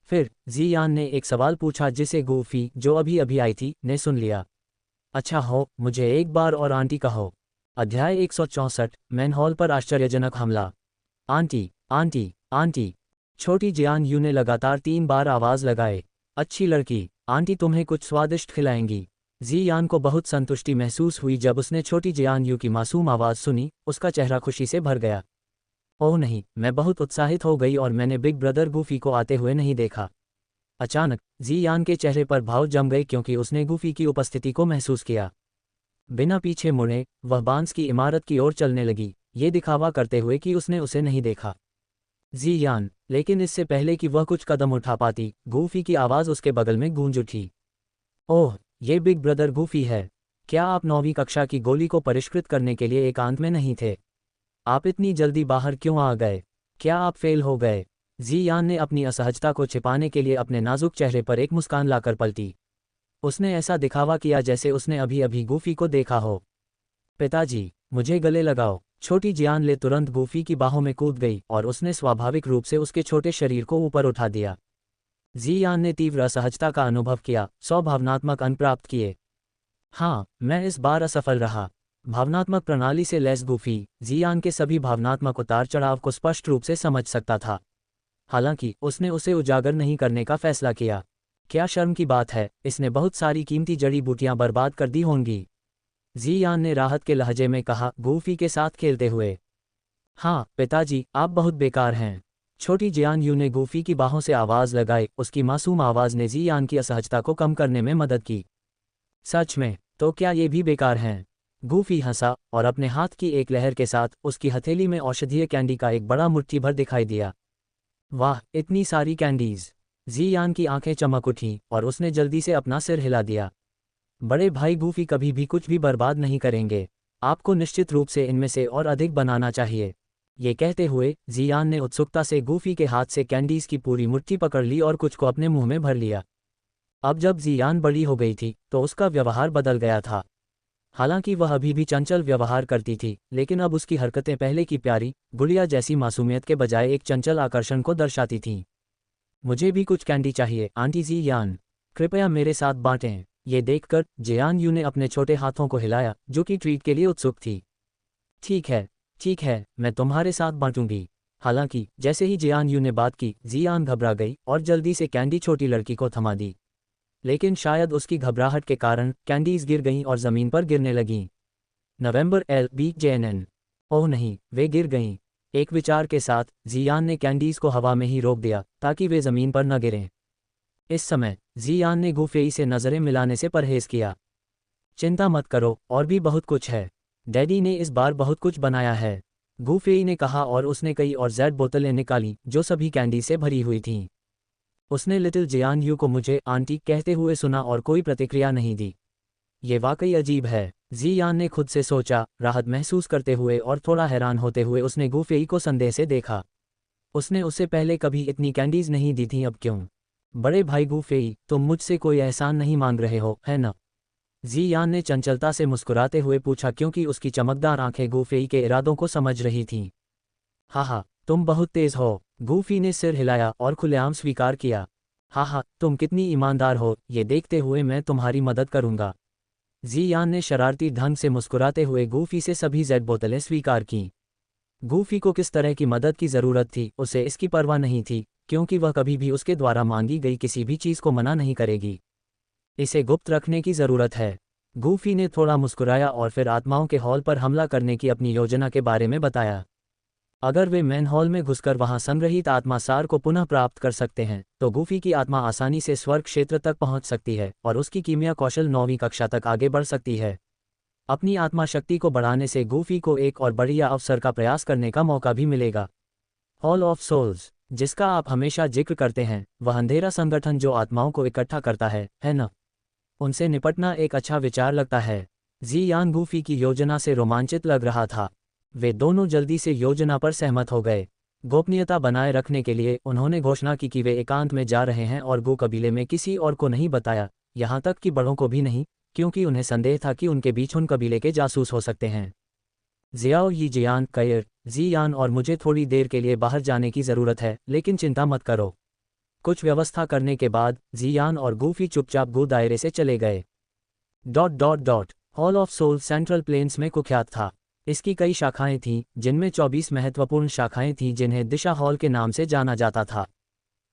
[SPEAKER 1] फिर जियान ने एक सवाल पूछा जिसे गूफी, जो अभी अभी आई थी, ने सुन लिया। अच्छा हो, मुझे एक बार और आंटी कहो। अध्याय 164, मैनहॉल पर आश्चर्यजनक हमला। Aunty, aunty, aunty. छोटी जियान ने लगातार 3 बार आवाज़ लगाए। अच्छी लड़की, आंटी तुम्हें कुछ स्वादिष्ट खिलाएंगी। जियान को बहुत संतुष्टि महसूस हुई जब उसने छोटी जियान की मासूम आवाज़ सुनी, उसका चेहरा खुशी से भर गया। ओह नहीं, मैं बहुत उत्साहित हो गई और मैंने बिग ब्रदर गूफी को आते हुए नहीं देखा। अचानक जियान के चेहरे पर भाव जम गए क्योंकि उसने गूफी की उपस्थिति को महसूस किया। बिना पीछे मुड़े वह बांस की इमारत की ओर चलने लगी, ये दिखावा करते हुए कि उसने उसे नहीं देखा। जियान, लेकिन इससे पहले कि वह कुछ कदम उठा पाती, गूफी की आवाज़ उसके बगल में गूंज उठी। ओह, ये बिग ब्रदर गूफी है। क्या आप 9वीं कक्षा की गोली को परिष्कृत करने के लिए एकांत में नहीं थे? आप इतनी जल्दी बाहर क्यों आ गए? क्या आप फेल हो गए? जियान ने अपनी असहजता को छिपाने के लिए अपने नाजुक चेहरे पर एक मुस्कान लाकर पलटी। उसने ऐसा दिखावा किया जैसे उसने अभी अभी गूफी को देखा हो। पिताजी, मुझे गले लगाओ। छोटी जियान ले तुरंत गूफी की बाहों में कूद गई और उसने स्वाभाविक रूप से उसके छोटे शरीर को ऊपर उठा दिया। जियान ने तीव्र असहजता का अनुभव किया, 100 भावनात्मक अंक प्राप्त किए। हाँ, मैं इस बार असफल रहा। भावनात्मक प्रणाली से लैस गूफी, जियान के सभी भावनात्मक उतार चढ़ाव को स्पष्ट रूप से समझ सकता था। हालांकि उसने उसे उजागर नहीं करने का फैसला किया। क्या शर्म की बात है, इसने बहुत सारी कीमती जड़ी बूटियां बर्बाद कर दी होंगी। जियान ने राहत के लहजे में कहा, गूफी के साथ खेलते हुए। हाँ पिताजी, आप बहुत बेकार हैं। छोटी जियान ने गूफी की बाहों से आवाज़ लगाई, उसकी मासूम आवाज़ ने जियान की असहजता को कम करने में मदद की। सच में, तो क्या ये भी बेकार हैं? गूफी हंसा और अपने हाथ की एक लहर के साथ उसकी हथेली में औषधीय कैंडी का एक बड़ा मुट्ठी भर दिखाई दिया। वाह, इतनी सारी कैंडीज! जियान की आंखें चमक उठीं और उसने जल्दी से अपना सिर हिला दिया। बड़े भाई गूफी कभी भी कुछ भी बर्बाद नहीं करेंगे। आपको निश्चित रूप से इनमें से और अधिक बनाना चाहिए। ये कहते हुए जियान ने उत्सुकता से गूफी के हाथ से कैंडीज की पूरी मुट्ठी पकड़ ली और कुछ को अपने मुंह में भर लिया। अब जब जियान बड़ी हो गई थी तो उसका व्यवहार बदल गया था। हालांकि वह अभी भी चंचल व्यवहार करती थी, लेकिन अब उसकी हरकतें पहले की प्यारी गुड़िया जैसी मासूमियत के बजाय एक चंचल आकर्षण को दर्शाती थीं। मुझे भी कुछ कैंडी चाहिए आंटी जियान, कृपया मेरे साथ बांटें। ये देखकर जियान ने अपने छोटे हाथों को हिलाया, जो कि ट्रीट के लिए उत्सुक थी। ठीक है, ठीक है, मैं तुम्हारे साथ बांटूंगी। हालांकि जैसे ही जियान ने बात की, जियान घबरा गई और जल्दी से कैंडी छोटी लड़की को थमा दी। लेकिन शायद उसकी घबराहट के कारण कैंडीज गिर गईं और ज़मीन पर गिरने लगीं। नवंबर LBJNN। ओह नहीं, वे गिर गईं। एक विचार के साथ जियान ने कैंडीज को हवा में ही रोक दिया ताकि वे ज़मीन पर न गिरें। इस समय जियान ने गूफेई से नज़रें मिलाने से परहेज किया। चिंता मत करो, और भी बहुत कुछ है। डैडी ने इस बार बहुत कुछ बनाया है, गूफेई ने कहा और उसने कई और जेड बोतलें निकालीं जो सभी कैंडी से भरी हुई थीं। उसने लिटिल जियान को मुझे आंटी कहते हुए सुना और कोई प्रतिक्रिया नहीं दी। ये वाकई अजीब है, जियान ने खुद से सोचा, राहत महसूस करते हुए और थोड़ा हैरान होते हुए उसने गूफेई को संदेह से देखा। उसने उससे पहले कभी इतनी कैंडीज नहीं दी थीं, अब क्यों? बड़े भाई गूफेई, तुम मुझसे कोई एहसान नहीं मांग रहे हो, है न? जियान ने चंचलता से मुस्कुराते हुए पूछा क्योंकि उसकी चमकदार आंखें गूफेई के इरादों को समझ रही थीं। हाँ, तुम बहुत तेज हो, गूफी ने सिर हिलाया और खुलेआम स्वीकार किया। हाँ, तुम कितनी ईमानदार हो, ये देखते हुए मैं तुम्हारी मदद करूंगा। जियान ने शरारती ढंग से मुस्कुराते हुए गूफी से सभी जेड बोतलें स्वीकार कीं। गूफी को किस तरह की मदद की ज़रूरत थी, उसे इसकी परवाह नहीं थी, क्योंकि वह कभी भी उसके द्वारा मांगी गई किसी भी चीज़ को मना नहीं करेगी। इसे गुप्त रखने की ज़रूरत है। गूफी ने थोड़ा मुस्कुराया और फिर आत्माओं के हॉल पर हमला करने की अपनी योजना के बारे में बताया। अगर वे मैन हॉल में घुसकर वहां संग्रहित आत्मा सार को पुनः प्राप्त कर सकते हैं, तो गूफी की आत्मा आसानी से स्वर्ग क्षेत्र तक पहुंच सकती है और उसकी कीमिया कौशल 9वीं कक्षा तक आगे बढ़ सकती है। अपनी आत्मा शक्ति को बढ़ाने से गूफी को एक और बढ़िया अवसर का प्रयास करने का मौका भी मिलेगा। हॉल ऑफ सोल्स, जिसका आप हमेशा जिक्र करते हैं, वह अंधेरा संगठन जो आत्माओं को इकट्ठा करता है न? उनसे निपटना एक अच्छा विचार लगता है। ज़ियान गूफी की योजना से रोमांचित लग रहा था। वे दोनों जल्दी से योजना पर सहमत हो गए। गोपनीयता बनाए रखने के लिए उन्होंने घोषणा की कि वे एकांत में जा रहे हैं और गो कबीले में किसी और को नहीं बताया, यहाँ तक कि बड़ों को भी नहीं, क्योंकि उन्हें संदेह था कि उनके बीच उन कबीले के जासूस हो सकते हैं। ज़ियाओ यी जियान कयर, ज़ियान और मुझे थोड़ी देर के लिए बाहर जाने की ज़रूरत है, लेकिन चिंता मत करो। कुछ व्यवस्था करने के बाद ज़ियान और गूफी चुपचाप गो दायरे से चले गए। Hall of soul central plains में कुख्यात था। इसकी कई शाखाएं थीं, जिनमें 24 महत्वपूर्ण शाखाएं थीं जिन्हें दिशा हॉल के नाम से जाना जाता था।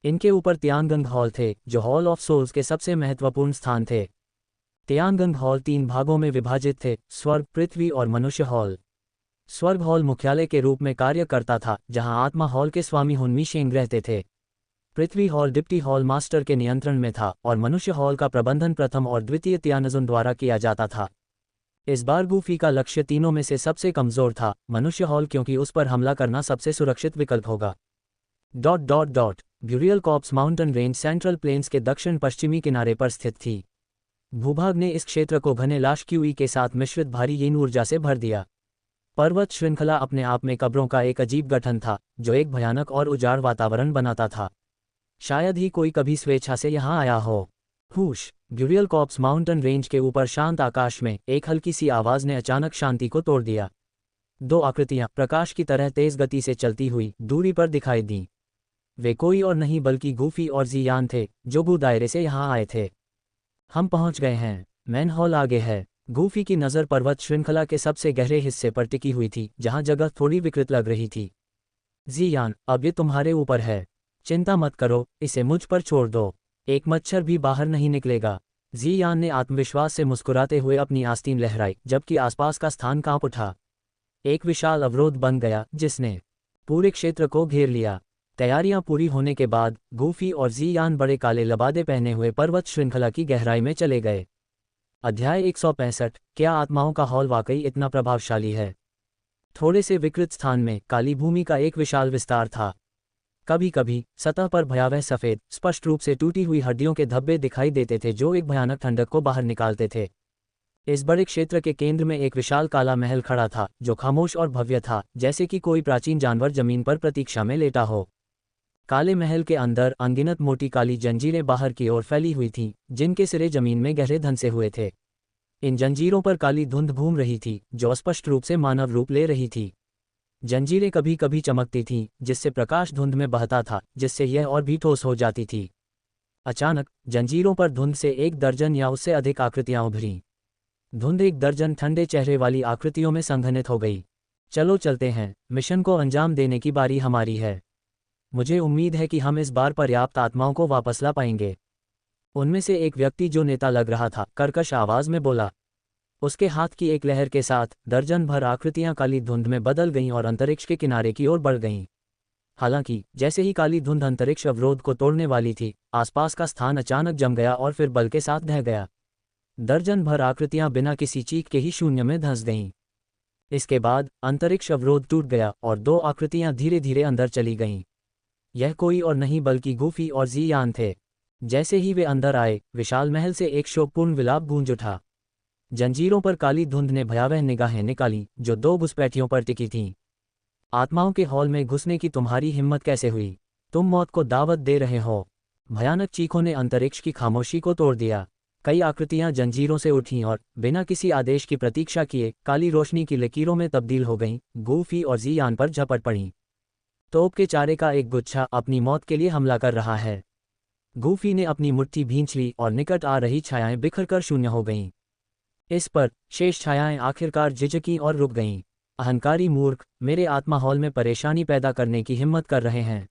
[SPEAKER 1] इनके ऊपर तियानगंग हॉल थे, जो हॉल ऑफ सोल्स के सबसे महत्वपूर्ण स्थान थे। तियानगंग हॉल 3 भागों में विभाजित थे: स्वर्ग, पृथ्वी और मनुष्य हॉल। स्वर्ग हॉल मुख्यालय के रूप में कार्य करता था, जहां आत्मा हॉल के स्वामी हुनमी शेंग रहते थे। पृथ्वी हॉल डिप्टी हॉल मास्टर के नियंत्रण में था और मनुष्य हॉल का प्रबंधन प्रथम और द्वितीय तियानजुन द्वारा किया जाता था। इस बार गूफी का लक्ष्य तीनों में से सबसे कमजोर था, मनुष्य हॉल, क्योंकि उस पर हमला करना सबसे सुरक्षित विकल्प होगा। Burial corpse mountain range central plains के दक्षिण पश्चिमी किनारे पर स्थित थी। भूभाग ने इस क्षेत्र को घने लाश क्यूई के साथ मिश्रित भारी येन ऊर्जा से भर दिया। पर्वत श्रृंखला अपने आप में कब्रों का एक अजीब गठन था, जो एक भयानक और उजाड़ वातावरण बनाता था। शायद ही कोई कभी स्वेच्छा से यहाँ आया हो। हुश! ब्यूरियल कॉर्प्स माउंटेन रेंज के ऊपर शांत आकाश में एक हल्की सी आवाज ने अचानक शांति को तोड़ दिया। 2 आकृतियां प्रकाश की तरह तेज गति से चलती हुई दूरी पर दिखाई दीं। वे कोई और नहीं बल्कि गूफी और ज़ियान थे, जो गो दायरे से यहाँ आए थे। हम पहुंच गए हैं। मैन हॉल आगे है। गूफी की नज़र पर्वत श्रृंखला के सबसे गहरे हिस्से पर टिकी हुई थी, जहां जगह थोड़ी विकृत लग रही थी। ज़ियान, अब ये तुम्हारे ऊपर है। चिंता मत करो, इसे मुझ पर छोड़ दो। एक मच्छर भी बाहर नहीं निकलेगा। ज़ियान ने आत्मविश्वास से मुस्कुराते हुए अपनी आस्तीन लहराई, जबकि आसपास का स्थान कांप उठा। एक विशाल अवरोध बन गया, जिसने पूरे क्षेत्र को घेर लिया। तैयारियां पूरी होने के बाद गूफी और ज़ियान बड़े काले लबादे पहने हुए पर्वत श्रृंखला की गहराई में चले गए। अध्याय 165। क्या आत्माओं का हॉल वाकई इतना प्रभावशाली है? थोड़े से विकृत स्थान में काली भूमि का एक विशाल विस्तार था। कभी कभी सतह पर भयावह सफ़ेद, स्पष्ट रूप से टूटी हुई हड्डियों के धब्बे दिखाई देते थे, जो एक भयानक ठंडक को बाहर निकालते थे। इस बड़े क्षेत्र के केंद्र में एक विशाल काला महल खड़ा था, जो खामोश और भव्य था, जैसे कि कोई प्राचीन जानवर जमीन पर प्रतीक्षा में लेटा हो। काले महल के अंदर अनगिनत मोटी काली जंजीरें बाहर की ओर फैली हुई थीं, जिनके सिरे जमीन में गहरे धंसे हुए थे। इन जंजीरों पर काली धुंध घूम रही थी, जो स्पष्ट रूप से मानव रूप ले रही थी। जंजीरें कभी कभी चमकती थीं, जिससे प्रकाश धुंध में बहता था, जिससे यह और भी ठोस हो जाती थी। अचानक जंजीरों पर धुंध से 1 दर्जन या उससे अधिक आकृतियां उभरीं। धुंध 1 दर्जन ठंडे चेहरे वाली आकृतियों में संघनित हो गई। चलो चलते हैं, मिशन को अंजाम देने की बारी हमारी है। मुझे उम्मीद है कि हम इस बार पर्याप्त आत्माओं को वापस ला पाएंगे। उनमें से एक व्यक्ति, जो नेता लग रहा था, कर्कश आवाज में बोला। उसके हाथ की एक लहर के साथ दर्जन भर आकृतियां काली धुंध में बदल गईं और अंतरिक्ष के किनारे की ओर बढ़ गईं। हालांकि जैसे ही काली धुंध अंतरिक्ष अवरोध को तोड़ने वाली थी, आसपास का स्थान अचानक जम गया और फिर बल के साथ ढह गया। दर्जन भर आकृतियां बिना किसी चीख के ही शून्य में धंस गईं। इसके बाद अंतरिक्ष अवरोध टूट गया और 2 आकृतियां धीरे धीरे अंदर चली गईं। यह कोई और नहीं बल्कि गूफी और ज़ियान थे। जैसे ही वे अंदर आए, विशाल महल से एक शोकपूर्ण विलाप गूंज उठा। जंजीरों पर काली धुंध ने भयावह निगाहें निकाली, जो 2 घुसपैठियों पर टिकी थीं। आत्माओं के हॉल में घुसने की तुम्हारी हिम्मत कैसे हुई? तुम मौत को दावत दे रहे हो। भयानक चीखों ने अंतरिक्ष की खामोशी को तोड़ दिया। कई आकृतियां जंजीरों से उठीं और बिना किसी आदेश की प्रतीक्षा किए काली रोशनी की लकीरों में तब्दील हो गईं, गूफी और ज़ियान पर झपट पड़ीं। तोप के चारे का एक गुच्छा अपनी मौत के लिए हमला कर रहा है। गूफी ने अपनी मुट्ठी भींच ली और निकट आ रही छायाएं बिखरकर शून्य हो गईं। इस पर शेष छायाएं आखिरकार झिझकीं और रुक गईं। अहंकारी मूर्ख, मेरे आत्मा हॉल में परेशानी पैदा करने की हिम्मत कर रहे हैं।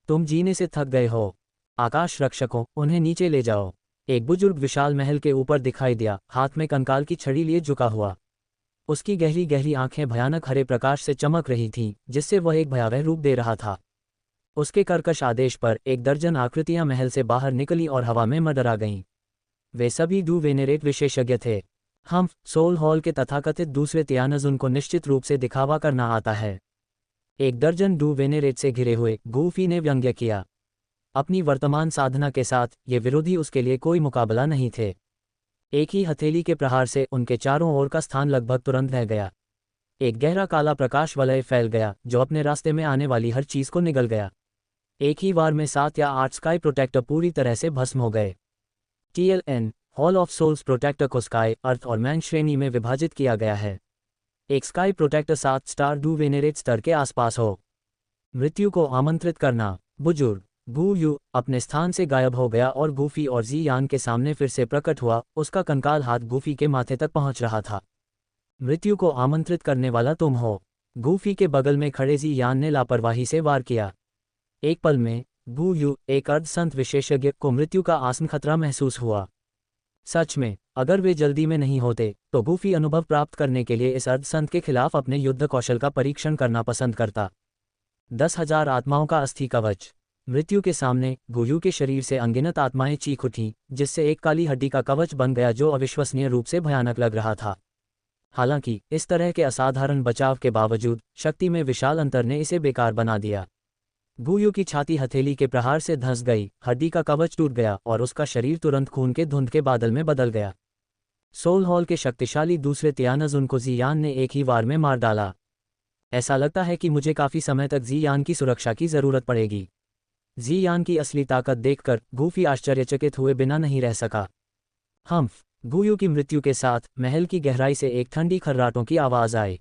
[SPEAKER 1] तुम जीने से थक गए हो। आकाश रक्षकों, उन्हें नीचे ले जाओ। एक बुजुर्ग विशाल महल के ऊपर दिखाई दिया, हाथ में कंकाल की छड़ी लिए झुका हुआ। उसकी गहरी गहरी आंखें भयानक हरे प्रकाश से चमक रही थीं, जिससे वह एक भयावह रूप दे रहा था। उसके कर्कश आदेश पर 1 दर्जन आकृतियां महल से बाहर निकलीं और हवा में मडरा गईं। वे सभी डू वेनेरेट विशेषज्ञ थे। हम सोल हॉल के तथाकथित दूसरे तियानजुन को निश्चित रूप से दिखावा करना आता है। 1 दर्जन डू वेनेरेट से घिरे हुए गूफी ने व्यंग्य किया। अपनी वर्तमान साधना के साथ ये विरोधी उसके लिए कोई मुकाबला नहीं थे। एक ही हथेली के प्रहार से उनके चारों ओर का स्थान लगभग तुरंत रह गया। एक गहरा काला प्रकाश वलय फैल गया जो अपने रास्ते में आने वाली हर चीज को निगल गया। एक ही बार में 7 या 8 स्काई प्रोटेक्टर पूरी तरह से भस्म हो गए। TLN hall of souls protector को स्काई, अर्थ और मैन श्रेणी में विभाजित किया गया है। एक स्काई प्रोटेक्टर 7 स्टार डू वेनेरेट स्तर के आसपास हो। मृत्यु को आमंत्रित करना। बुजुर्ग गू यू अपने स्थान से गायब हो गया और गूफी और जी यान के सामने फिर से प्रकट हुआ। उसका कंकाल हाथ गूफी के माथे तक पहुंच रहा था। मृत्यु को आमंत्रित करने वाला तुम हो। गूफी के बगल में खड़े जी यान ने लापरवाही से वार किया। एक पल में गू यू, एक अर्धसंत विशेषज्ञ, को मृत्यु का आसन खतरा महसूस हुआ। सच में, अगर वे जल्दी में नहीं होते तो गूफी अनुभव प्राप्त करने के लिए इस अर्धसंत के खिलाफ अपने युद्ध कौशल का परीक्षण करना पसंद करता। 10,000 आत्माओं का अस्थि कवच। मृत्यु के सामने गू यू के शरीर से अनगिनत आत्माएं चीख उठीं, जिससे एक काली हड्डी का कवच बन गया जो अविश्वसनीय रूप से भयानक लग रहा था। हालांकि इस तरह के असाधारण बचाव के बावजूद शक्ति में विशाल अंतर ने इसे बेकार बना दिया। गू यू की छाती हथेली के प्रहार से धंस गई, हड्डी का कवच टूट गया और उसका शरीर तुरंत खून के धुंध के बादल में बदल गया। सोल हॉल के शक्तिशाली दूसरे तियानजुन को जी यान ने एक ही वार में मार डाला। ऐसा लगता है कि मुझे काफी समय तक जी यान की सुरक्षा की जरूरत पड़ेगी। जी यान की असली ताकत देखकर गूफी आश्चर्यचकित हुए बिना नहीं रह सका। हम्फ। गू यू की मृत्यु के साथ महल की गहराई से एक ठंडी खर्राटों की आवाज आई।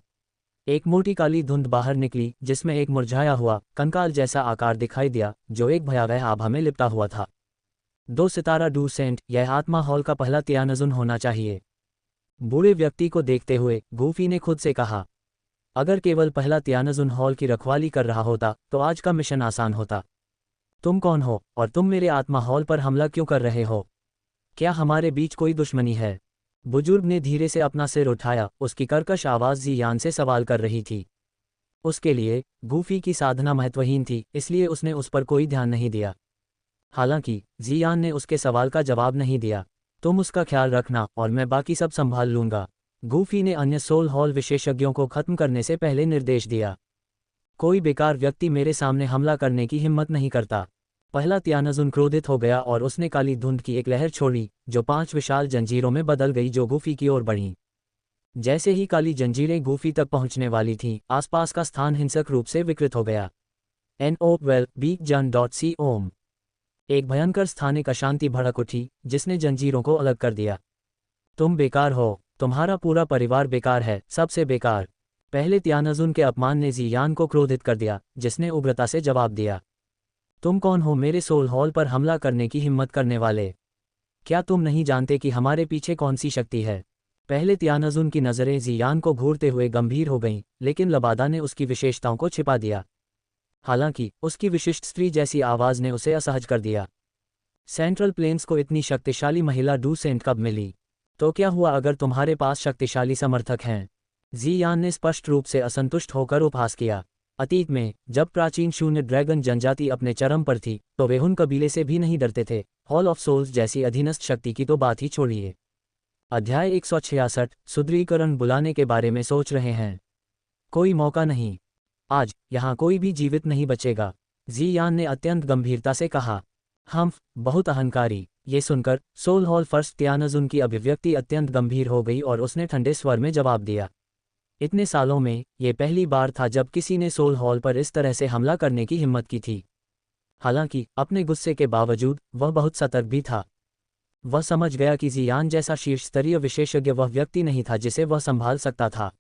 [SPEAKER 1] एक मोटी काली धुंध बाहर निकली जिसमें एक मुरझाया हुआ कंकाल जैसा आकार दिखाई दिया जो एक भयावह आभा में लिपटा हुआ था। 2 सितारा डू सेंट, यह आत्मा हॉल का पहला तियानजुन होना चाहिए। बूढ़े व्यक्ति को देखते हुए गूफी ने खुद से कहा, अगर केवल पहला तियानजुन हॉल की रखवाली कर रहा होता तो आज का मिशन आसान होता। तुम कौन हो और तुम मेरे आत्मा हॉल पर हमला क्यों कर रहे हो? क्या हमारे बीच कोई दुश्मनी है? बुजुर्ग ने धीरे से अपना सिर उठाया। उसकी कर्कश आवाज जी यान से सवाल कर रही थी। उसके लिए गूफी की साधना महत्वहीन थी, इसलिए उसने उस पर कोई ध्यान नहीं दिया। हालांकि जी यान ने उसके सवाल का जवाब नहीं दिया। तुम उसका ख्याल रखना और मैं बाकी सब संभाल लूंगा। गूफी ने अन्य सोल हॉल विशेषज्ञों को खत्म करने से पहले निर्देश दिया। कोई बेकार व्यक्ति मेरे सामने हमला करने की हिम्मत नहीं करता। पहला तियानजुन क्रोधित हो गया और उसने काली धुंध की एक लहर छोड़ी जो 5 विशाल जंजीरों में बदल गई जो गूफी की ओर बढ़ीं। जैसे ही काली जंजीरें गूफी तक पहुंचने वाली थीं, आसपास का स्थान हिंसक रूप से विकृत हो गया। NO12BJAN.C एक भयंकर स्थानिक अशांति भड़क उठी जिसने जंजीरों को अलग कर दिया। तुम बेकार हो, तुम्हारा पूरा परिवार बेकार है, सबसे बेकार। पहले तियानजुन के अपमान ने जी यान को क्रोधित कर दिया, जिसने उग्रता से जवाब दिया, तुम कौन हो मेरे सोल हॉल पर हमला करने की हिम्मत करने वाले? क्या तुम नहीं जानते कि हमारे पीछे कौन सी शक्ति है? पहले तियानजुन की नज़रें जी यान को घूरते हुए गंभीर हो गईं, लेकिन लबादा ने उसकी विशेषताओं को छिपा दिया। हालांकि उसकी विशिष्ट स्त्री जैसी आवाज़ ने उसे असहज कर दिया। सेंट्रल प्लेन्स को इतनी शक्तिशाली महिला डू सेंट कब मिली? तो क्या हुआ अगर तुम्हारे पास शक्तिशाली समर्थक हैं? जी यान ने स्पष्ट रूप से असंतुष्ट होकर उपहास किया। अतीत में जब प्राचीन शून्य ड्रैगन जनजाति अपने चरम पर थी तो वे हुन कबीले से भी नहीं डरते थे। हॉल ऑफ सोल्स जैसी अधीनस्थ शक्ति की तो बात ही छोड़िए। अध्याय 166 सुदृढ़ीकरण बुलाने के बारे में सोच रहे हैं। कोई मौका नहीं। आज यहाँ कोई भी जीवित नहीं बचेगा, जी यान ने अत्यंत गंभीरता से कहा। हम्फ, बहुत अहंकारी। ये सुनकर सोल हॉल फर्स्ट तियानजुन की अभिव्यक्ति अत्यंत गंभीर हो गई और उसने ठंडे स्वर में जवाब दिया। इतने सालों में ये पहली बार था जब किसी ने सोल हॉल पर इस तरह से हमला करने की हिम्मत की थी। हालांकि अपने गुस्से के बावजूद वह बहुत सतर्क भी था। वह समझ गया कि जी यान जैसा शीर्ष स्तरीय विशेषज्ञ वह व्यक्ति नहीं था जिसे वह संभाल सकता था।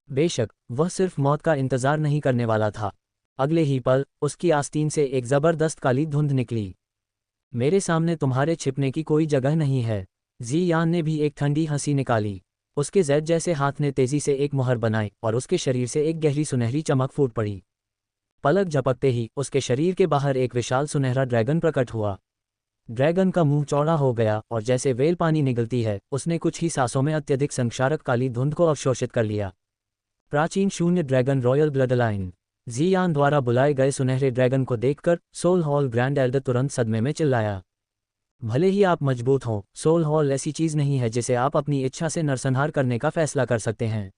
[SPEAKER 1] बेशक वह सिर्फ मौत का इंतजार नहीं करने वाला था। अगले ही पल उसकी आस्तीन से एक जबरदस्त काली धुंध निकली। मेरे सामने तुम्हारे छिपने की कोई जगह नहीं है। जी यान ने भी एक ठंडी हंसी निकाली। उसके जेड जैसे हाथ ने तेजी से एक मुहर बनाई और उसके शरीर से एक गहरी सुनहरी चमक फूट पड़ी। पलक झपकते ही उसके शरीर के बाहर एक विशाल सुनहरा ड्रैगन प्रकट हुआ। ड्रैगन का मुंह चौड़ा हो गया और जैसे वेल पानी निगलती है, उसने कुछ ही सांसों में अत्यधिक संक्षारक काली धुंध को अवशोषित कर लिया। प्राचीन शून्य ड्रैगन रॉयल ब्लडलाइन। जी यान द्वारा बुलाए गए सुनहरे ड्रैगन को देखकर सोल हॉल ग्रैंड एल्डर तुरंत सदमे में चिल्लाया। भले ही आप मजबूत हों, सोल हॉल ऐसी चीज नहीं है जिसे आप अपनी इच्छा से नरसंहार करने का फैसला कर सकते हैं।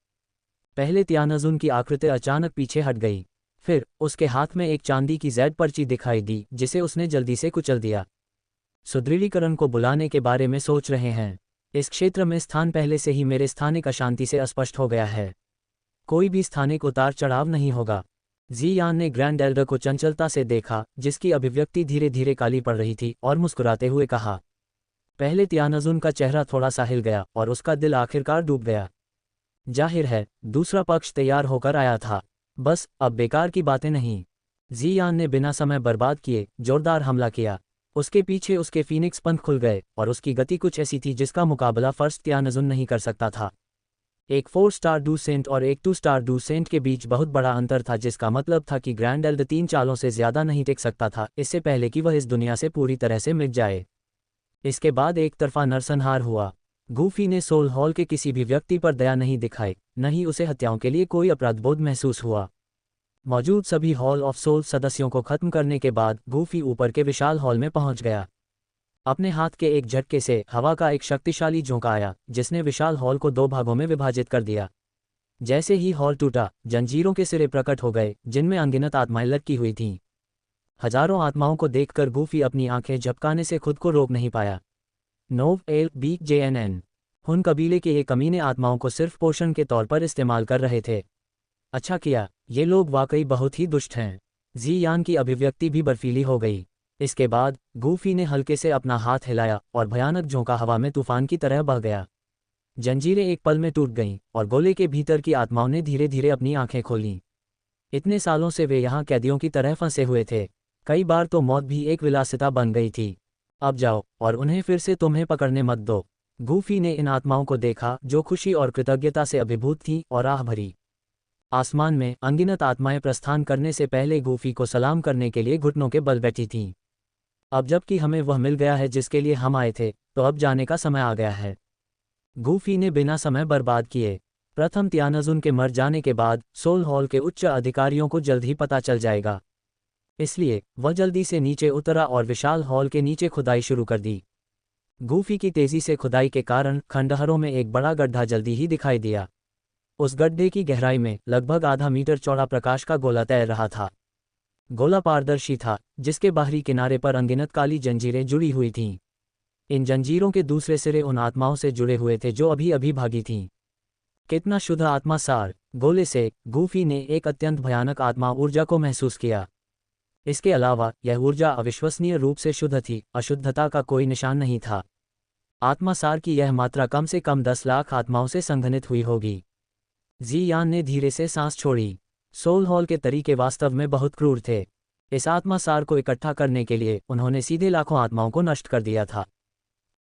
[SPEAKER 1] पहले तियानजुन की आकृति अचानक पीछे हट गई। फिर उसके हाथ में एक चांदी की जेड पर्ची दिखाई दी जिसे उसने जल्दी से कुचल दिया। सुदृढ़ीकरण को बुलाने के बारे में सोच रहे हैं। इस क्षेत्र में स्थान पहले से ही मेरे स्थानिक अशांति से अस्पष्ट हो गया है। कोई भी स्थानिक उतार चढ़ाव नहीं होगा। जियान ने ग्रैंड एल्डर को चंचलता से देखा, जिसकी अभिव्यक्ति धीरे धीरे काली पड़ रही थी, और मुस्कुराते हुए कहा। पहले तियानजुन का चेहरा थोड़ा सा हिल गया और उसका दिल आखिरकार डूब गया। जाहिर है, दूसरा पक्ष तैयार होकर आया था। बस अब बेकार की बातें नहीं। जियान ने बिना समय बर्बाद किए जोरदार हमला किया। उसके पीछे उसके फीनिक्स पंख खुल गए और उसकी गति कुछ ऐसी थी जिसका मुकाबला फर्स्ट तियानजुन नहीं कर सकता था। एक 4 स्टार डूसेंट और एक 2 स्टार डूसेंट के बीच बहुत बड़ा अंतर था, जिसका मतलब था कि ग्रैंड एल्डर 3 चालों से ज्यादा नहीं टिक सकता था, इससे पहले कि वह इस दुनिया से पूरी तरह से मिट जाए। इसके बाद एक तरफा नरसंहार हुआ। गूफी ने सोल हॉल के किसी भी व्यक्ति पर दया नहीं दिखाई, न ही उसे हत्याओं के लिए कोई अपराधबोध महसूस हुआ। मौजूद सभी हॉल ऑफ सोल सदस्यों को खत्म करने के बाद गूफी ऊपर के विशाल हॉल में पहुंच गया। अपने हाथ के एक झटके से हवा का एक शक्तिशाली झोंका आया, जिसने विशाल हॉल को 2 भागों में विभाजित कर दिया। जैसे ही हॉल टूटा, जंजीरों के सिरे प्रकट हो गए, जिनमें अनगिनत आत्माएं लटकी हुई थीं। हजारों आत्माओं को देखकर गूफी अपनी आंखें झपकाने से खुद को रोक नहीं पाया। नोव एल बी JNN हुन कबीले के ये कमीने आत्माओं को सिर्फ पोषण के तौर पर इस्तेमाल कर रहे थे। अच्छा किया, ये लोग वाकई बहुत ही दुष्ट हैं। जियान की अभिव्यक्ति भी बर्फीली हो गई। इसके बाद गूफी ने हल्के से अपना हाथ हिलाया और भयानक झोंका हवा में तूफान की तरह बह गया। जंजीरें एक पल में टूट गईं और गोले के भीतर की आत्माओं ने धीरे धीरे अपनी आंखें खोलीं। इतने सालों से वे यहाँ कैदियों की तरह फंसे हुए थे। कई बार तो मौत भी एक विलासिता बन गई थी। अब जाओ और उन्हें फिर से तुम्हें पकड़ने मत दो। गूफी ने इन आत्माओं को देखा जो खुशी और कृतज्ञता से अभिभूत थीं और आह भरी। आसमान में अनगिनत आत्माएं प्रस्थान करने से पहले गूफी को सलाम करने के लिए घुटनों के बल बैठी थीं। अब जबकि हमें वह मिल गया है जिसके लिए हम आए थे, तो अब जाने का समय आ गया है। गूफी ने बिना समय बर्बाद किए। प्रथम तियानजुन के मर जाने के बाद सोल हॉल के उच्च अधिकारियों को जल्द ही पता चल जाएगा। इसलिए वह जल्दी से नीचे उतरा और विशाल हॉल के नीचे खुदाई शुरू कर दी। गूफी की तेजी से खुदाई के कारण खंडहरों में एक बड़ा गड्ढा जल्दी ही दिखाई दिया। उस गड्ढे की गहराई में लगभग आधा मीटर चौड़ा प्रकाश का गोला तैर रहा था। गोला पारदर्शी था, जिसके बाहरी किनारे पर अनगिनत काली जंजीरें जुड़ी हुई थीं। इन जंजीरों के दूसरे सिरे उन आत्माओं से जुड़े हुए थे जो अभी अभी भागी थीं। कितना शुद्ध आत्मा सार! गोले से गूफी ने एक अत्यंत भयानक आत्मा ऊर्जा को महसूस किया। इसके अलावा यह ऊर्जा अविश्वसनीय रूप से शुद्ध थी, अशुद्धता का कोई निशान नहीं था। आत्मासार की यह मात्रा कम से कम 10 लाख आत्माओं से संघनित हुई होगी। जियान ने धीरे से सांस छोड़ी। सोल हॉल के तरीके वास्तव में बहुत क्रूर थे। इस आत्मासार को इकट्ठा करने के लिए उन्होंने सीधे लाखों आत्माओं को नष्ट कर दिया था।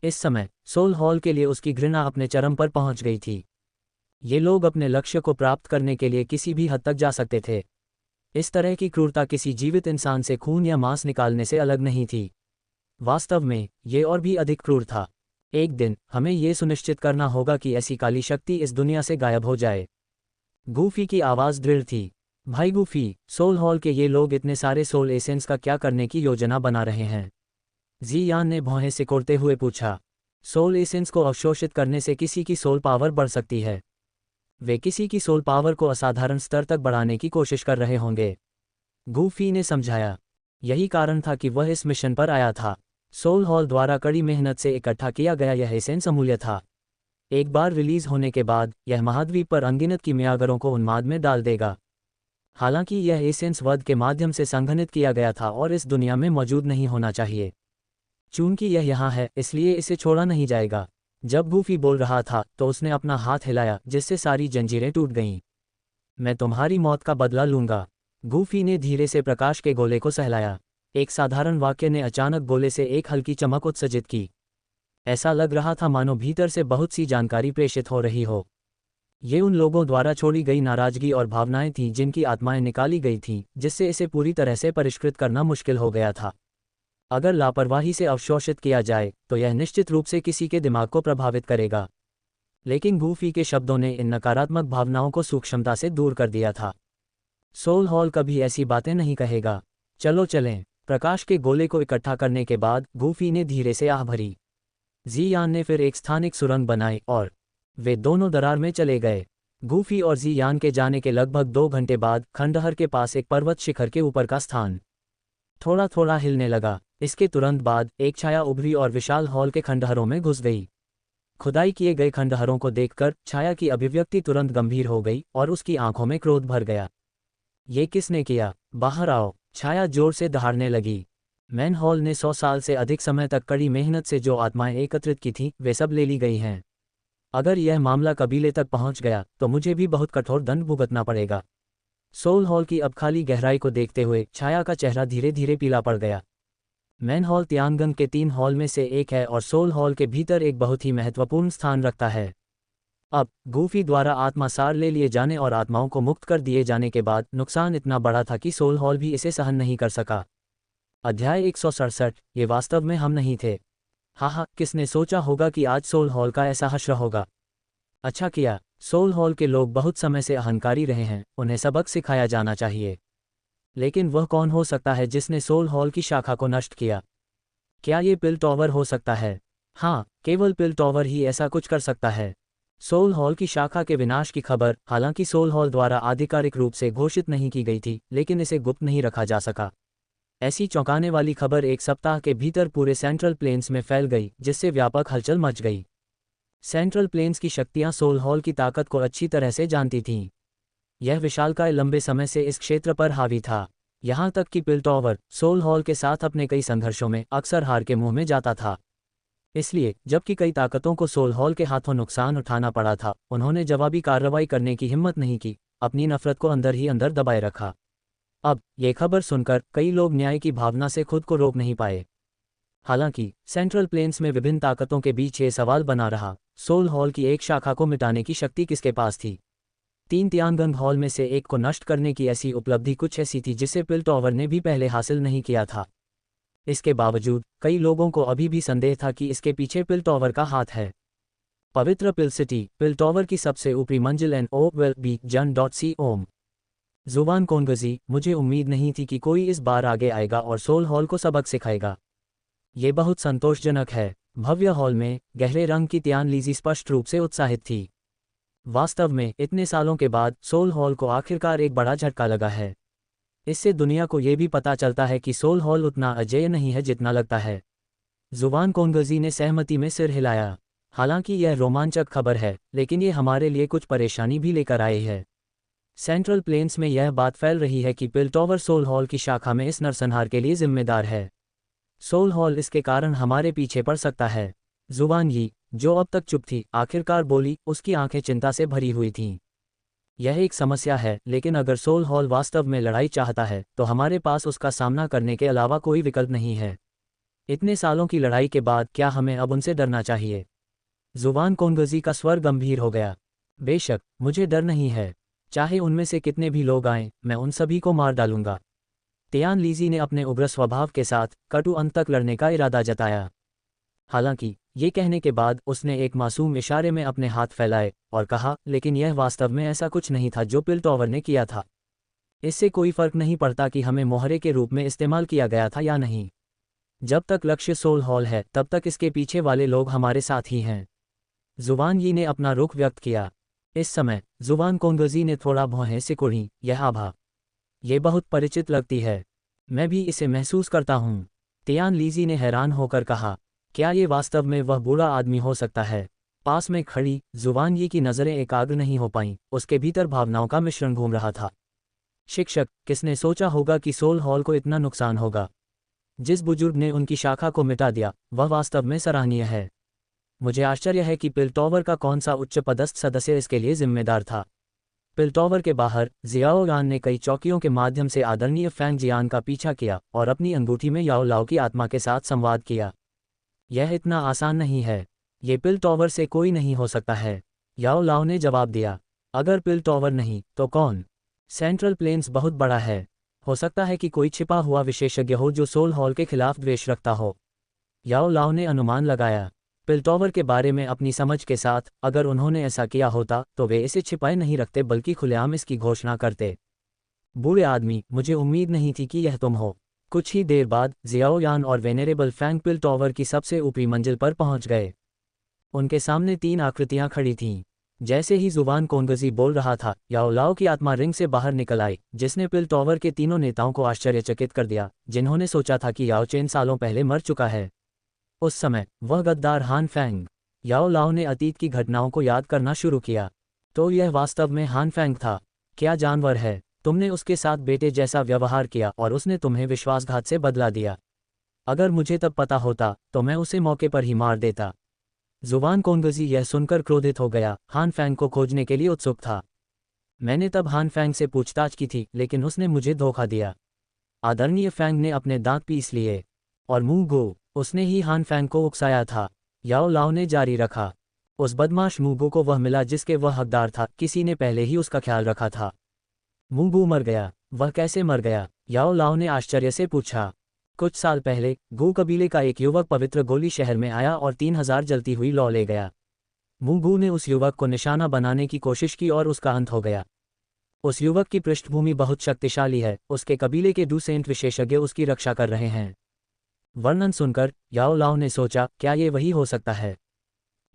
[SPEAKER 1] इस समय सोल हॉल के लिए उसकी घृणा अपने चरम पर पहुंच गई थी। ये लोग अपने लक्ष्य को प्राप्त करने के लिए किसी भी हद तक जा सकते थे। इस तरह की क्रूरता किसी जीवित इंसान से खून या मांस निकालने से अलग नहीं थी। वास्तव में ये और भी अधिक क्रूर था। एक दिन हमें ये सुनिश्चित करना होगा कि ऐसी काली शक्ति इस दुनिया से गायब हो जाए। गूफी की आवाज़ दृढ़ थी। भाई गूफी, सोल हॉल के ये लोग इतने सारे सोल एसेंस का क्या करने की योजना बना रहे हैं? जियान ने भौहें सिकोड़ते हुए पूछा। सोल एसेंस को अवशोषित करने से किसी की सोल पावर बढ़ सकती है। वे किसी की सोल पावर को असाधारण स्तर तक बढ़ाने की कोशिश कर रहे होंगे, गूफी ने समझाया। यही कारण था कि वह इस मिशन पर आया था। सोल हॉल द्वारा कड़ी मेहनत से इकट्ठा किया गया यह एसेंस अमूल्य था। एक बार रिलीज होने के बाद यह महाद्वीप पर अनगिनत कीमियागरों को उन्माद में डाल देगा। हालांकि यह एसेंस वध के माध्यम से संघनित किया गया था और इस दुनिया में मौजूद नहीं होना चाहिए। चूंकि यह यहाँ है, इसलिए इसे छोड़ा नहीं जाएगा। जब गूफी बोल रहा था तो उसने अपना हाथ हिलाया, जिससे सारी जंजीरें टूट गईं। मैं तुम्हारी मौत का बदला लूंगा। गूफी ने धीरे से प्रकाश के गोले को सहलाया। एक साधारण वाक्य ने अचानक गोले से एक हल्की चमक उत्सर्जित की। ऐसा लग रहा था मानो भीतर से बहुत सी जानकारी प्रेषित हो रही हो। ये उन लोगों द्वारा छोड़ी गई नाराजगी और भावनाएं थीं जिनकी आत्माएं निकाली गई थीं, जिससे इसे पूरी तरह से परिष्कृत करना मुश्किल हो गया था। अगर लापरवाही से अवशोषित किया जाए तो यह निश्चित रूप से किसी के दिमाग को प्रभावित करेगा। लेकिन गूफी के शब्दों ने इन नकारात्मक भावनाओं को सूक्ष्मता से दूर कर दिया था। सोल हॉल कभी ऐसी बातें नहीं कहेगा। चलो चलें। प्रकाश के गोले को इकट्ठा करने के बाद गूफी ने धीरे से आह भरी। जियान ने फिर एक स्थानिक सुरंग बनाई और वे दोनों दरार में चले गए। गूफी और जियान के जाने के लगभग 2 घंटे बाद खंडहर के पास एक पर्वत शिखर के ऊपर का स्थान थोड़ा थोड़ा हिलने लगा। इसके तुरंत बाद एक छाया उभरी और विशाल हॉल के खंडहरों में घुस गई। खुदाई किए गए खंडहरों को देखकर छाया की अभिव्यक्ति तुरंत गंभीर हो गई और उसकी आंखों में क्रोध भर गया। ये किसने किया? बाहर आओ! छाया जोर से दहाड़ने लगी। मैनहॉल ने 100 साल से अधिक समय तक कड़ी मेहनत से जो आत्माएं एकत्रित की थीं, वे सब ले ली गई हैं। अगर यह मामला कबीले तक पहुंच गया तो मुझे भी बहुत कठोर दंड भुगतना पड़ेगा। सोल हॉल की अब खाली गहराई को देखते हुए छाया का चेहरा धीरे धीरे पीला पड़ गया। मैनहॉल तियानगंग के 3 हॉल में से एक है और सोल हॉल के भीतर एक बहुत ही महत्वपूर्ण स्थान रखता है। अब गूफी द्वारा आत्मा सार ले लिए जाने और आत्माओं को मुक्त कर दिए जाने के बाद नुकसान इतना बड़ा था कि सोल हॉल भी इसे सहन नहीं कर सका। अध्याय 167। ये वास्तव में हम नहीं थे। हाँ, किसने सोचा होगा कि आज सोल हॉल का ऐसा हश्र होगा। अच्छा किया, सोल हॉल के लोग बहुत समय से अहंकारी रहे हैं, उन्हें सबक सिखाया जाना चाहिए। लेकिन वह कौन हो सकता है जिसने सोल हॉल की शाखा को नष्ट किया? क्या ये पिलटॉवर हो सकता है? हाँ, केवल पिलटॉवर ही ऐसा कुछ कर सकता है। सोल हॉल की शाखा के विनाश की खबर हालांकि सोल हॉल द्वारा आधिकारिक रूप से घोषित नहीं की गई थी, लेकिन इसे गुप्त नहीं रखा जा सका। ऐसी चौंकाने वाली खबर एक सप्ताह के भीतर पूरे सेंट्रल प्लेन्स में फैल गई, जिससे व्यापक हलचल मच गई। सेंट्रल प्लेन्स की शक्तियां सोल हॉल की ताकत को अच्छी तरह से जानती थीं। यह विशालकाय लंबे समय से इस क्षेत्र पर हावी था, यहाँ तक कि पिलटॉवर सोल हॉल के साथ अपने कई संघर्षों में अक्सर हार के मुंह में जाता था। इसलिए जबकि कई ताकतों को सोल हॉल के हाथों नुकसान उठाना पड़ा था, उन्होंने जवाबी कार्रवाई करने की हिम्मत नहीं की, अपनी नफरत को अंदर ही अंदर दबाए रखा। अब ये खबर सुनकर कई लोग न्याय की भावना से खुद को रोक नहीं पाए। हालांकि सेंट्रल प्लेन्स में विभिन्न ताकतों के बीच ये सवाल बना रहा, सोल हॉल की एक शाखा को मिटाने की शक्ति किसके पास थी? 3 तियानगंग हॉल में से एक को नष्ट करने की ऐसी उपलब्धि कुछ ऐसी थी जिसे पिलटॉवर ने भी पहले हासिल नहीं किया था। इसके बावजूद कई लोगों को अभी भी संदेह था कि इसके पीछे पिलटॉवर का हाथ है। पवित्र पिल सिटी, पिलटॉवर की सबसे ऊपरी मंजिल NOVB ओम। जुबान कोनगजी, मुझे उम्मीद नहीं थी कि कोई इस बार आगे आएगा और सोल हॉल को सबक सिखाएगा। ये बहुत संतोषजनक है। भव्य हॉल में गहरे रंग की तियान लीजी स्पष्ट रूप से उत्साहित थी। वास्तव में इतने सालों के बाद सोल हॉल को आखिरकार एक बड़ा झटका लगा है। इससे दुनिया को ये भी पता चलता है कि सोल हॉल उतना अजेय नहीं है जितना लगता है। जुबान कोनगजी ने सहमति में सिर हिलाया। हालांकि यह रोमांचक खबर है, लेकिन ये हमारे लिए कुछ परेशानी भी लेकर आई है। सेंट्रल प्लेन्स में यह बात फैल रही है कि पिलटॉवर सोल हॉल की शाखा में इस नरसंहार के लिए जिम्मेदार है। सोल हॉल इसके कारण हमारे पीछे पड़ सकता है। जुबान यी, जो अब तक चुप थी, आखिरकार बोली, उसकी आंखें चिंता से भरी हुई थीं। यह एक समस्या है, लेकिन अगर सोल हॉल वास्तव में लड़ाई चाहता है तो हमारे पास उसका सामना करने के अलावा कोई विकल्प नहीं है। इतने सालों की लड़ाई के बाद क्या हमें अब उनसे डरना चाहिए? जुबान कोनगजी का स्वर गंभीर हो गया। बेशक, मुझे डर नहीं है। चाहे उनमें से कितने भी लोग आएं, मैं उन सभी को मार डालूंगा। तियान लीजी ने अपने उग्र स्वभाव के साथ कटु अंत तक लड़ने का इरादा जताया। हालांकि ये कहने के बाद उसने एक मासूम इशारे में अपने हाथ फैलाए और कहा, लेकिन यह वास्तव में ऐसा कुछ नहीं था जो पिलटॉवर ने किया था। इससे कोई फर्क नहीं पड़ता कि हमें मोहरे के रूप में इस्तेमाल किया गया था या नहीं। जब तक लक्ष्य सोल हॉल है तब तक इसके पीछे वाले लोग हमारे साथ ही हैं। जुबान यी ने अपना रुख व्यक्त किया। इस समय जुबान कोनगजी ने थोड़ा भौहें सिकुड़ी। यह आभा, ये बहुत परिचित लगती है। मैं भी इसे महसूस करता हूँ। तियान लीजी ने हैरान होकर कहा, क्या ये वास्तव में वह बूढ़ा आदमी हो सकता है? पास में खड़ी जुबान यी की नज़रें एकाग्र नहीं हो पाईं, उसके भीतर भावनाओं का मिश्रण घूम रहा था। शिक्षक, किसने सोचा होगा कि सोल हॉल को इतना नुकसान होगा? जिस बुजुर्ग ने उनकी शाखा को मिटा दिया, वह वास्तव में सराहनीय है। मुझे आश्चर्य है कि पिलटॉवर का कौन सा उच्च पदस्थ सदस्य इसके लिए जिम्मेदार था। पिलटॉवर के बाहर जियाओ यान ने कई चौकियों के माध्यम से आदरणीय फैंग जियान का पीछा किया और अपनी अंगूठी में याओ लाओ की आत्मा के साथ संवाद किया। यह इतना आसान नहीं है। ये पिलटॉवर से कोई नहीं हो सकता है, याओ लाओ ने जवाब दिया। अगर पिलटॉवर नहीं तो कौन? सेंट्रल प्लेन्स बहुत बड़ा है। हो सकता है कि कोई छिपा हुआ विशेषज्ञ हो जो सोल हॉल के खिलाफ द्वेष रखता हो, याओ लाओ ने अनुमान लगाया। पिलटॉवर के बारे में अपनी समझ के साथ, अगर उन्होंने ऐसा किया होता तो वे इसे छिपाए नहीं रखते बल्कि खुलेआम इसकी घोषणा करते। बूढ़े आदमी, मुझे उम्मीद नहीं थी कि यह तुम हो। कुछ ही देर बाद जियाओ यान और वेनेरेबल फैंग पिलटॉवर की सबसे ऊपरी मंजिल पर पहुंच गए। उनके सामने 3 आकृतियां खड़ी थीं। जैसे ही जुबान कोनगजी बोल रहा था, याओ लाओ की आत्मा रिंग से बाहर निकल आई, जिसने पिलटॉवर के तीनों नेताओं को आश्चर्यचकित कर दिया, जिन्होंने सोचा था कि याओ चेन सालों पहले मर चुका है। उस समय वह गद्दार हान फैंग याओ लाओ ने अतीत की घटनाओं को याद करना शुरू किया। तो यह वास्तव में हान फेंग था। क्या जानवर है, तुमने उसके साथ बेटे जैसा व्यवहार किया और उसने तुम्हें विश्वासघात से बदला दिया। अगर मुझे तब पता होता तो मैं उसे मौके पर ही मार देता। जुबान कोंगजी यह सुनकर क्रोधित हो गया, हान फेंग को खोजने के लिए उत्सुक था। मैंने तब हान फेंग से पूछताछ की थी, लेकिन उसने मुझे धोखा दिया। आदरणीय फेंग ने अपने दांत पीस लिए। और मुंह गो, उसने ही हान फेंग को उकसाया था। याओ लाओ ने जारी रखा। उस बदमाश मूगो को वह मिला जिसके वह हकदार था, किसी ने पहले ही उसका ख्याल रखा था। मूगू मर गया। वह कैसे मर गया? याओ लाओ ने आश्चर्य से पूछा। कुछ साल पहले गू कबीले का एक युवक पवित्र गोली शहर में आया और 3000 जलती हुई लौ ले गया। मूगू ने उस युवक को निशाना बनाने की कोशिश की और उसका अंत हो गया। उस युवक की पृष्ठभूमि बहुत शक्तिशाली है, उसके कबीले के डूसेंट विशेषज्ञ उसकी रक्षा कर रहे हैं। वर्णन सुनकर याओ लाओ ने सोचा, क्या ये वही हो सकता है?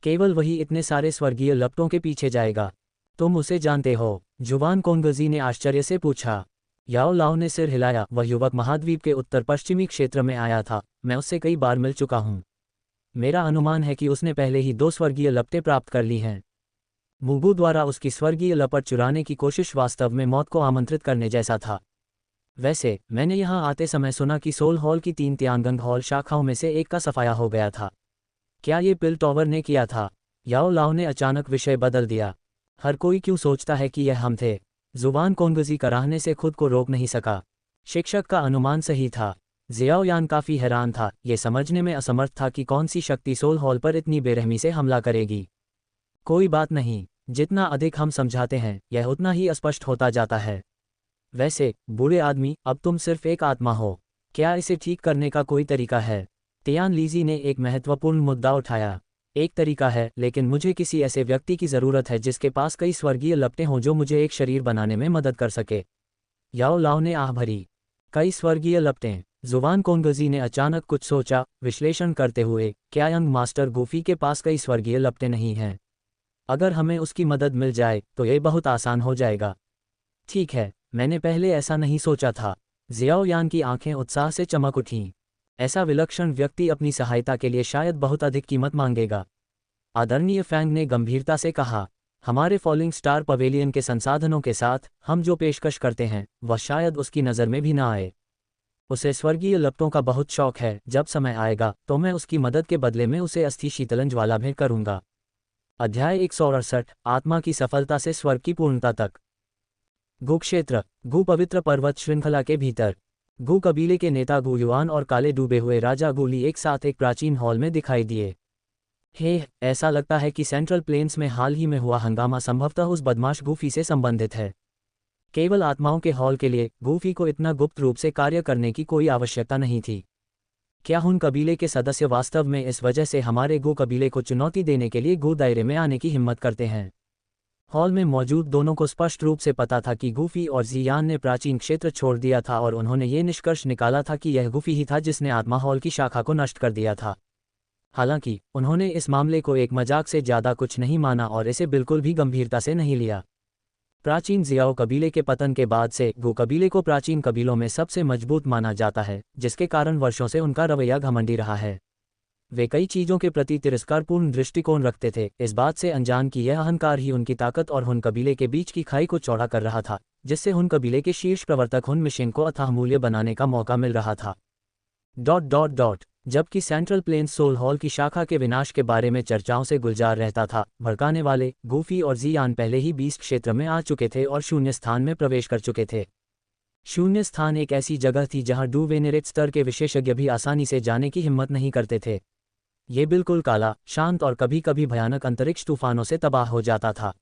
[SPEAKER 1] केवल वही इतने सारे स्वर्गीय लपटों के पीछे जाएगा। तुम उसे जानते हो? जुबान कोंगजी ने आश्चर्य से पूछा। याओ लाओ ने सिर हिलाया। वह युवक महाद्वीप के उत्तर पश्चिमी क्षेत्र में आया था, मैं उससे कई बार मिल चुका हूँ। मेरा अनुमान है कि उसने पहले ही 2 स्वर्गीय लपटें प्राप्त कर ली हैं। मूगू द्वारा उसकी स्वर्गीय लपट चुराने की कोशिश वास्तव में मौत को आमंत्रित करने जैसा था। वैसे मैंने यहाँ आते समय सुना कि सोल हॉल की 3 तियानगंग हॉल शाखाओं में से एक का सफाया हो गया था। क्या ये पिल टॉवर ने किया था? याओ लाओ ने अचानक विषय बदल दिया। हर कोई क्यों सोचता है कि यह हम थे? जुबान कोंगजी कराहने से खुद को रोक नहीं सका। शिक्षक का अनुमान सही था। जियाओ यान काफी हैरान था, ये समझने में असमर्थ था कि कौन सी शक्ति सोल हॉल पर इतनी बेरहमी से हमला करेगी। कोई बात नहीं, जितना अधिक हम समझाते हैं यह उतना ही स्पष्ट होता जाता है। वैसे बूढ़े आदमी, अब तुम सिर्फ एक आत्मा हो। क्या इसे ठीक करने का कोई तरीका है? तियान लीजी ने एक महत्वपूर्ण मुद्दा उठाया। एक तरीका है, लेकिन मुझे किसी ऐसे व्यक्ति की ज़रूरत है जिसके पास कई स्वर्गीय लपटें हों जो मुझे एक शरीर बनाने में मदद कर सके। याओ लाओ ने आह भरी। कई स्वर्गीय लपटें? जुबान कोंगजी ने अचानक कुछ सोचा, विश्लेषण करते हुए, क्या यंग मास्टर गूफी के पास कई स्वर्गीय लपटें नहीं हैं? अगर हमें उसकी मदद मिल जाए तो ये बहुत आसान हो जाएगा। ठीक है, मैंने पहले ऐसा नहीं सोचा था। जियाओ यान की आंखें उत्साह से चमक उठीं। ऐसा विलक्षण व्यक्ति अपनी सहायता के लिए शायद बहुत अधिक कीमत मांगेगा। आदरणीय फैंग ने गंभीरता से कहा, हमारे फॉलिंग स्टार पवेलियन के संसाधनों के साथ हम जो पेशकश करते हैं वह शायद उसकी नज़र में भी ना आए। उसे स्वर्गीय लपटों का बहुत शौक है। जब समय आएगा तो मैं उसकी मदद के बदले में उसे अस्थि शीतलन ज्वाला भेंट करूंगा। अध्याय 168, आत्मा की सफलता से स्वर्ग की पूर्णता तक। गू क्षेत्र। गू पवित्र पर्वत श्रृंखला के भीतर गू कबीले के नेता गू युआन और काले डूबे हुए राजा गूली एक साथ एक प्राचीन हॉल में दिखाई दिए। ऐसा लगता है कि सेंट्रल प्लेन्स में हाल ही में हुआ हंगामा संभवतः उस बदमाश गूफी से संबंधित है। केवल आत्माओं के हॉल के लिए गूफी को इतना गुप्त रूप से कार्य करने की कोई आवश्यकता नहीं थी। क्या हुन कबीले के सदस्य वास्तव में इस वजह से हमारे गू कबीले को चुनौती देने के लिए गू दायरे में आने की हिम्मत करते हैं? हॉल में मौजूद दोनों को स्पष्ट रूप से पता था कि गूफी और जियान ने प्राचीन क्षेत्र छोड़ दिया था और उन्होंने ये निष्कर्ष निकाला था कि यह गूफी ही था जिसने आत्मा हॉल की शाखा को नष्ट कर दिया था। हालांकि उन्होंने इस मामले को एक मजाक से ज़्यादा कुछ नहीं माना और इसे बिल्कुल भी गंभीरता से नहीं लिया। प्राचीन जियाओ कबीले के पतन के बाद से गू कबीले को प्राचीन कबीलों में सबसे मजबूत माना जाता है, जिसके कारण वर्षों से उनका रवैया घमंडी रहा है। वे कई चीज़ों के प्रति तिरस्कारपूर्ण दृष्टिकोण रखते थे, इस बात से अनजान कि यह अहंकार ही उनकी ताकत और हुन कबीले के बीच की खाई को चौड़ा कर रहा था, जिससे हुन कबीले के शीर्ष प्रवर्तक हुन मिशन को अथाह मूल्य बनाने का मौका मिल रहा था। जबकि सेंट्रल प्लेन्स सोल हॉल की शाखा के विनाश के बारे में चर्चाओं से गुलजार रहता था, भड़काने वाले गूफी और जियान पहले ही 20 क्षेत्र में आ चुके थे और शून्य स्थान में प्रवेश कर चुके थे। शून्य स्थान एक ऐसी जगह थी जहां डू वेनेरेट स्तर के विशेषज्ञ भी आसानी से जाने की हिम्मत नहीं करते थे। ये बिल्कुल काला, शांत और कभी कभी भयानक अंतरिक्ष तूफानों से तबाह हो जाता था।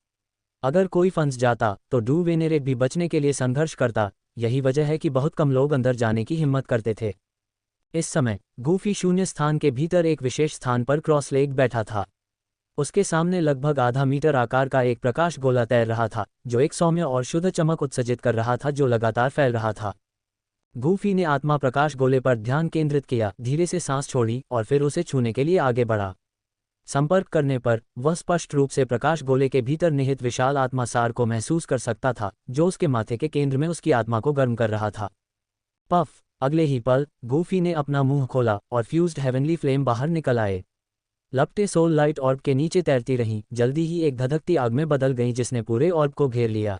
[SPEAKER 1] अगर कोई फंस जाता तो डू वेनेरेट भी बचने के लिए संघर्ष करता। यही वजह है कि बहुत कम लोग अंदर जाने की हिम्मत करते थे। इस समय गूफी शून्य स्थान के भीतर एक विशेष स्थान पर क्रॉस लेग बैठा था। उसके सामने लगभग आधा मीटर आकार का एक प्रकाश गोला तैर रहा था, जो एक सौम्य और शुद्ध चमक उत्सर्जित कर रहा था जो लगातार फैल रहा था। गूफी ने आत्मा प्रकाश गोले पर ध्यान केंद्रित किया, धीरे से सांस छोड़ी और फिर उसे छूने के लिए आगे बढ़ा। संपर्क करने पर वह स्पष्ट रूप से प्रकाश गोले के भीतर निहित विशाल आत्मा सार को महसूस कर सकता था, जो उसके माथे के केंद्र में उसकी आत्मा को गर्म कर रहा था। पफ! अगले ही पल गूफी ने अपना मुंह खोला और फ्यूज्ड हेवनली फ्लेम बाहर निकल आए। लपटें सोल लाइट ऑर्ब के नीचे तैरती रहीं, जल्दी ही एक धधकती आग में बदल गईं जिसने पूरे ऑर्ब को घेर लिया।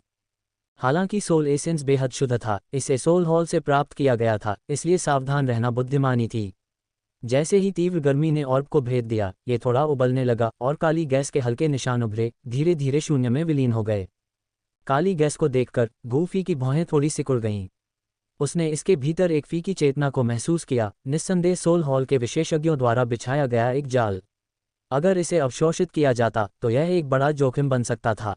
[SPEAKER 1] हालांकि सोल एसेंस बेहद शुद्ध था, इसे सोल हॉल से प्राप्त किया गया था, इसलिए सावधान रहना बुद्धिमानी थी। जैसे ही तीव्र गर्मी ने ऑर्ब को भेद दिया, ये थोड़ा उबलने लगा और काली गैस के हल्के निशान उभरे, धीरे धीरे शून्य में विलीन हो गए। काली गैस को देखकर गूफी की भौहें थोड़ी सिकुड़ गईं। उसने इसके भीतर एक फीकी चेतना को महसूस किया, निस्संदेह सोल हॉल के विशेषज्ञों द्वारा बिछाया गया एक जाल। अगर इसे अवशोषित किया जाता तो यह एक बड़ा जोखिम बन सकता था।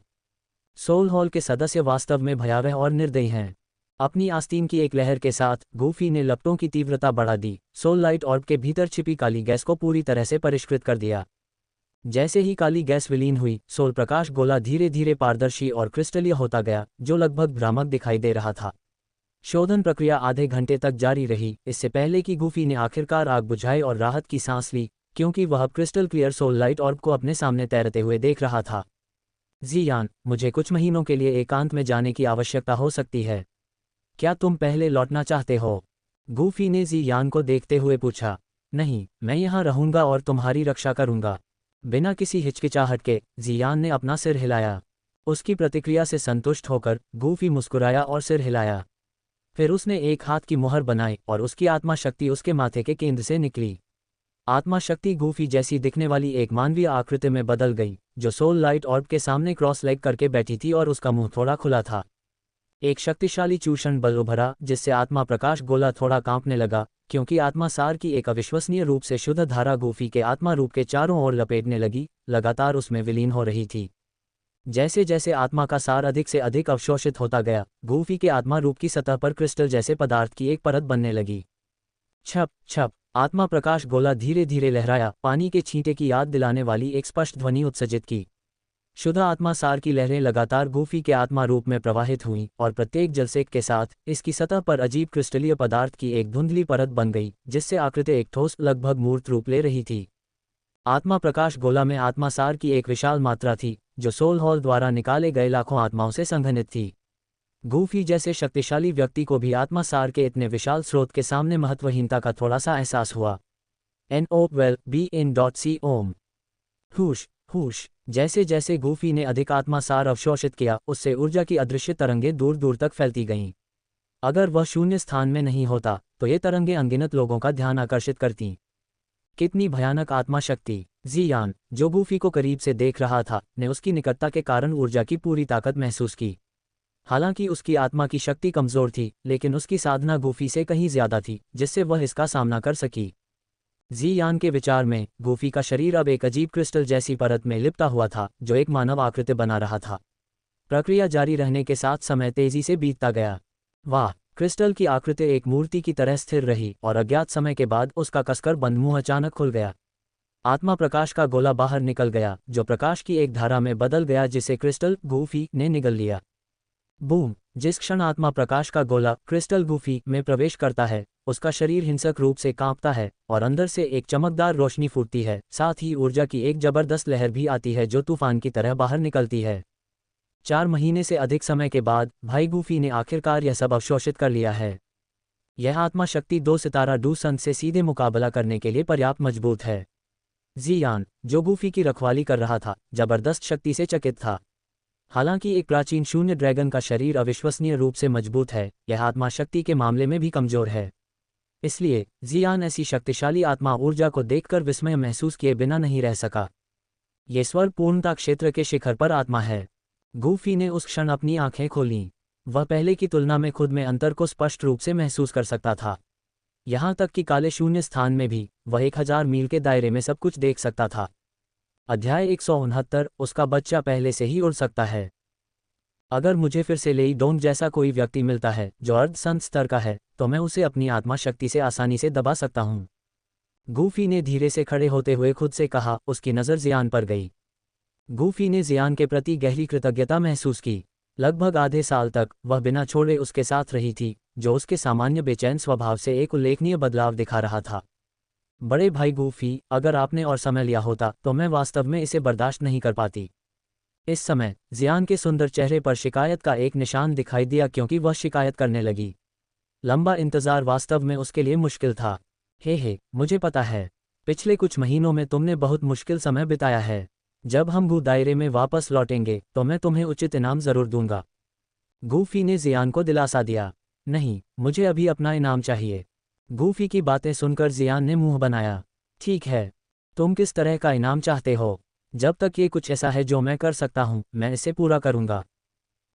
[SPEAKER 1] सोल हॉल के सदस्य वास्तव में भयावह और निर्दयी हैं। अपनी आस्तीन की एक लहर के साथ गूफी ने लपटों की तीव्रता बढ़ा दी, सोल लाइट ऑर्ब के भीतर छिपी काली गैस को पूरी तरह से परिष्कृत कर दिया। जैसे ही काली गैस विलीन हुई, सोल प्रकाश गोला धीरे धीरे पारदर्शी और क्रिस्टलीय होता गया, जो लगभग भ्रामक दिखाई दे रहा था। शोधन प्रक्रिया आधे घंटे तक जारी रही, इससे पहले कि गूफी ने आखिरकार आग बुझाई और राहत की सांस ली, क्योंकि वह crystal clear soul light orb को अपने सामने तैरते हुए देख रहा था। जियान, मुझे कुछ महीनों के लिए एकांत में जाने की आवश्यकता हो सकती है। क्या तुम पहले लौटना चाहते हो? गूफी ने जियान को देखते हुए पूछा। नहीं, मैं यहाँ रहूंगा और तुम्हारी रक्षा करूंगा। बिना किसी हिचकिचाहट के जियान ने अपना सिर हिलाया। उसकी प्रतिक्रिया से संतुष्ट होकर गूफी मुस्कुराया और सिर हिलाया। फिर उसने एक हाथ की मुहर बनाई और उसकी आत्मा शक्ति उसके माथे के केंद्र से निकली। आत्मा शक्ति गूफी जैसी दिखने वाली एक मानवीय आकृति में बदल गई, जो सोल लाइट ऑर्ब के सामने क्रॉस लेग करके बैठी थी और उसका मुंह थोड़ा खुला था। एक शक्तिशाली चूषण बल उभरा, जिससे आत्मा प्रकाश गोला थोड़ा कांपने लगा, क्योंकि आत्मा सार की एक अविश्वसनीय रूप से शुद्ध धारा गूफी के आत्मा रूप के चारों ओर लपेटने लगी, लगातार उसमें विलीन हो रही थी। जैसे जैसे आत्मा का सार अधिक से अधिक अवशोषित होता गया, गूफी के आत्मा रूप की सतह पर क्रिस्टल जैसे पदार्थ की एक परत बनने लगी। छप छप, आत्मा प्रकाश गोला धीरे धीरे लहराया, पानी के छींटे की याद दिलाने वाली एक स्पष्ट ध्वनि उत्सर्जित की। शुद्ध आत्मा सार की लहरें लगातार गूफी के आत्मा रूप में प्रवाहित हुईं और प्रत्येक जलसेक के साथ इसकी सतह पर अजीब क्रिस्टलीय पदार्थ की एक धुंधली परत बन गई, जिससे आकृति एक ठोस, लगभग मूर्त रूप ले रही थी। आत्मा प्रकाश गोला में आत्मा सार की एक विशाल मात्रा थी, जो सोल हॉल द्वारा निकाले गए लाखों आत्माओं से संघनित थी। गूफी जैसे शक्तिशाली व्यक्ति को भी आत्मा सार के इतने विशाल स्रोत के सामने महत्वहीनता का थोड़ा सा एहसास हुआ। NO12BN.C ओम। हुश हुश, जैसे जैसे गूफी ने अधिक आत्मा सार अवशोषित किया, उससे ऊर्जा की अदृश्य तरंगें दूर दूर तक फैलती गईं। अगर वह शून्य स्थान में नहीं होता तो ये तरंगें अनगिनत लोगों का ध्यान आकर्षित करतीं। कितनी भयानक आत्मा शक्ति! जियान, जो गूफी को करीब से देख रहा था, ने उसकी निकटता के कारण ऊर्जा की पूरी ताकत महसूस की। हालांकि उसकी आत्मा की शक्ति कमजोर थी, लेकिन उसकी साधना गूफी से कहीं ज्यादा थी, जिससे वह इसका सामना कर सकी। जियान के विचार में गूफी का शरीर अब एक अजीब क्रिस्टल जैसी परत में लिपटा हुआ था, जो एक मानव आकृति बना रहा था। प्रक्रिया जारी रहने के साथ समय तेजी से बीतता गया। वाह! क्रिस्टल की आकृति एक मूर्ति की तरह स्थिर रही और अज्ञात समय के बाद उसका कसकर बंद मुंह अचानक खुल गया। आत्मा प्रकाश का गोला बाहर निकल गया, जो प्रकाश की एक धारा में बदल गया, जिसे क्रिस्टल गूफी ने निगल लिया। बूम! जिस क्षण आत्मा प्रकाश का गोला क्रिस्टल गूफी में प्रवेश करता है, उसका शरीर हिंसक रूप से कांपता है और अंदर से एक चमकदार रोशनी फूटती है। साथ ही ऊर्जा की एक जबरदस्त लहर भी आती है, जो तूफान की तरह बाहर निकलती है। 4 महीने से अधिक समय के बाद भाई गूफी ने आखिरकार यह सब अवशोषित कर लिया है। यह आत्मा शक्ति 2 सितारा डू सन से सीधे मुकाबला करने के लिए पर्याप्त मजबूत है। जियान, जो गूफी की रखवाली कर रहा था, जबरदस्त शक्ति से चकित था। हालांकि एक प्राचीन शून्य ड्रैगन का शरीर अविश्वसनीय रूप से मजबूत है, यह आत्मा शक्ति के मामले में भी कमजोर है। इसलिए जियान ऐसी शक्तिशाली आत्मा ऊर्जा को देखकर विस्मय महसूस किए बिना नहीं रह सका। ये स्वर पूर्णता क्षेत्र के शिखर पर आत्मा है। गूफी ने उस क्षण अपनी आंखें खोलीं। वह पहले की तुलना में खुद में अंतर को स्पष्ट रूप से महसूस कर सकता था। यहाँ तक कि काले शून्य स्थान में भी वह 1000 मील के दायरे में सब कुछ देख सकता था। अध्याय 169, उसका बच्चा पहले से ही उड़ सकता है। अगर मुझे फिर से लेई डोंग जैसा कोई व्यक्ति मिलता है जो अर्ध संत स्तर का है, तो मैं उसे अपनी आत्मा शक्ति से आसानी से दबा सकता हूँ। गूफी ने धीरे से खड़े होते हुए खुद से कहा। उसकी नज़र जियान पर गई। गूफी ने जियान के प्रति गहरी कृतज्ञता महसूस की। लगभग आधे साल तक वह बिना छोड़े उसके साथ रही थी, जो उसके सामान्य बेचैन स्वभाव से एक उल्लेखनीय बदलाव दिखा रहा था। बड़े भाई गूफी, अगर आपने और समय लिया होता तो मैं वास्तव में इसे बर्दाश्त नहीं कर पाती। इस समय जियान के सुंदर चेहरे पर शिकायत का एक निशान दिखाई दिया, क्योंकि वह शिकायत करने लगी। लंबा इंतजार वास्तव में उसके लिए मुश्किल था। हे, मुझे पता है, पिछले कुछ महीनों में तुमने बहुत मुश्किल समय बिताया है। जब हम गू दायरे में वापस लौटेंगे तो मैं तुम्हें उचित इनाम जरूर दूंगा। गूफी ने जियान को दिलासा दिया। नहीं, मुझे अभी अपना इनाम चाहिए। गूफी की बातें सुनकर जियान ने मुंह बनाया। ठीक है, तुम किस तरह का इनाम चाहते हो? जब तक ये कुछ ऐसा है जो मैं कर सकता हूँ, मैं इसे पूरा करूंगा।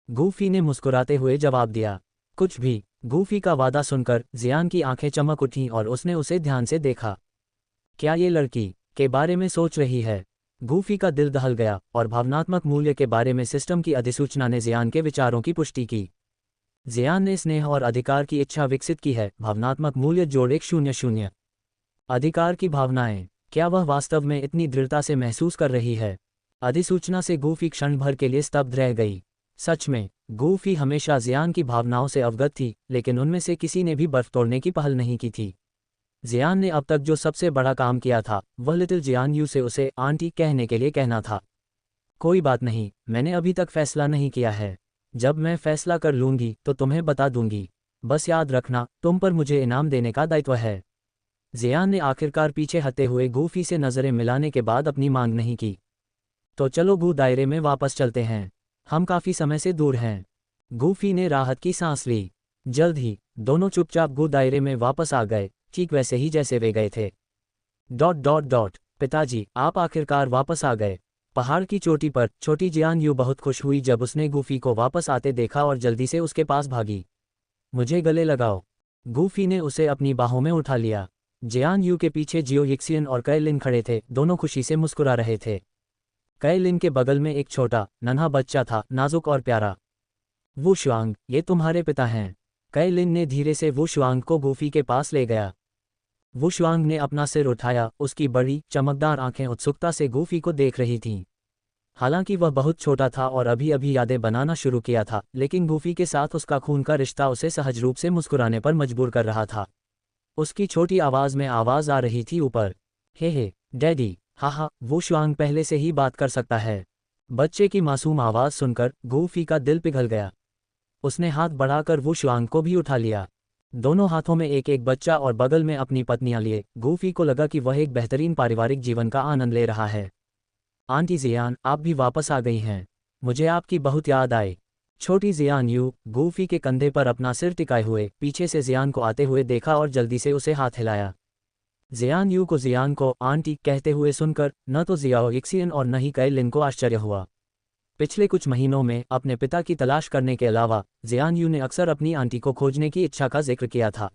[SPEAKER 1] गूफी ने मुस्कुराते हुए जवाब दिया। कुछ भी। गूफी का वादा सुनकर जियान की आंखें चमक उठीं और उसने उसे ध्यान से देखा। क्या ये लड़की के बारे में सोच रही है? गूफी का दिल दहल गया और भावनात्मक मूल्य के बारे में सिस्टम की अधिसूचना ने जियान के विचारों की पुष्टि की। जियान ने स्नेह और अधिकार की इच्छा विकसित की है। भावनात्मक मूल्य जोड़ 100। अधिकार की भावनाएं। क्या वह वास्तव में इतनी दृढ़ता से महसूस कर रही है? अधिसूचना से गूफी क्षण भर के लिए स्तब्ध रह गई। सच में, गूफी हमेशा जियान की भावनाओं से अवगत थी, लेकिन उनमें से किसी ने भी बर्फ तोड़ने की पहल नहीं की थी। जियान ने अब तक जो सबसे बड़ा काम किया था वह लिटिल जियान यू से उसे आंटी कहने के लिए कहना था। कोई बात नहीं, मैंने अभी तक फैसला नहीं किया है। जब मैं फैसला कर लूंगी तो तुम्हें बता दूंगी। बस याद रखना, तुम पर मुझे इनाम देने का दायित्व है। जियान ने आखिरकार पीछे हटते हुए गूफी से नजरें मिलाने के बाद अपनी मांग नहीं की। तो चलो गू दायरे में वापस चलते हैं, हम काफी समय से दूर हैं। गूफी ने राहत की सांस ली। जल्द ही दोनों चुपचाप गू दायरे में वापस आ गए, ठीक वैसे ही जैसे वे गए थे। पिताजी, आप आखिरकार वापस आ गए। पहाड़ की चोटी पर छोटी जियान यू बहुत खुश हुई जब उसने गूफी को वापस आते देखा और जल्दी से उसके पास भागी। मुझे गले लगाओ। गूफी ने उसे अपनी बाहों में उठा लिया। जियान यू के पीछे जियो यिक्सियन और कैलिन खड़े थे, दोनों खुशी से मुस्कुरा रहे थे। कैलिन के बगल में एक छोटा नन्हा बच्चा था, नाजुक और प्यारा। वू शुआंग, ये तुम्हारे पिता हैं। कैलिन ने धीरे से वू शुआंग को गूफी के पास ले गया। वू शुआंग ने अपना सिर उठाया, उसकी बड़ी चमकदार आंखें उत्सुकता से गूफी को देख रही थीं। हालांकि वह बहुत छोटा था और अभी अभी यादें बनाना शुरू किया था, लेकिन गूफी के साथ उसका खून का रिश्ता उसे सहज रूप से मुस्कुराने पर मजबूर कर रहा था। उसकी छोटी आवाज में आवाज आ रही थी ऊपर, हे डैडी। हा, वो शुआंग पहले से ही बात कर सकता है। बच्चे की मासूम आवाज सुनकर गूफी का दिल पिघल गया। उसने हाथ बढ़ाकर वो शुआंग को भी उठा लिया। दोनों हाथों में एक एक बच्चा और बगल में अपनी पत्नियां लिए गूफी को लगा कि वह एक बेहतरीन पारिवारिक जीवन का आनंद ले रहा है। आंटी जियान, आप भी वापस आ गई हैं। मुझे आपकी बहुत याद आई। छोटी जियान यू गूफी के कंधे पर अपना सिर टिकाए हुए पीछे से जियान को आते हुए देखा और जल्दी से उसे हाथ हिलाया। जियान यू को जियान को आंटी कहते हुए सुनकर न तो जियाओ यिक्सियन और न ही कैलिन को आश्चर्य हुआ। पिछले कुछ महीनों में अपने पिता की तलाश करने के अलावा जियान यू ने अक्सर अपनी आंटी को खोजने की इच्छा का जिक्र किया था।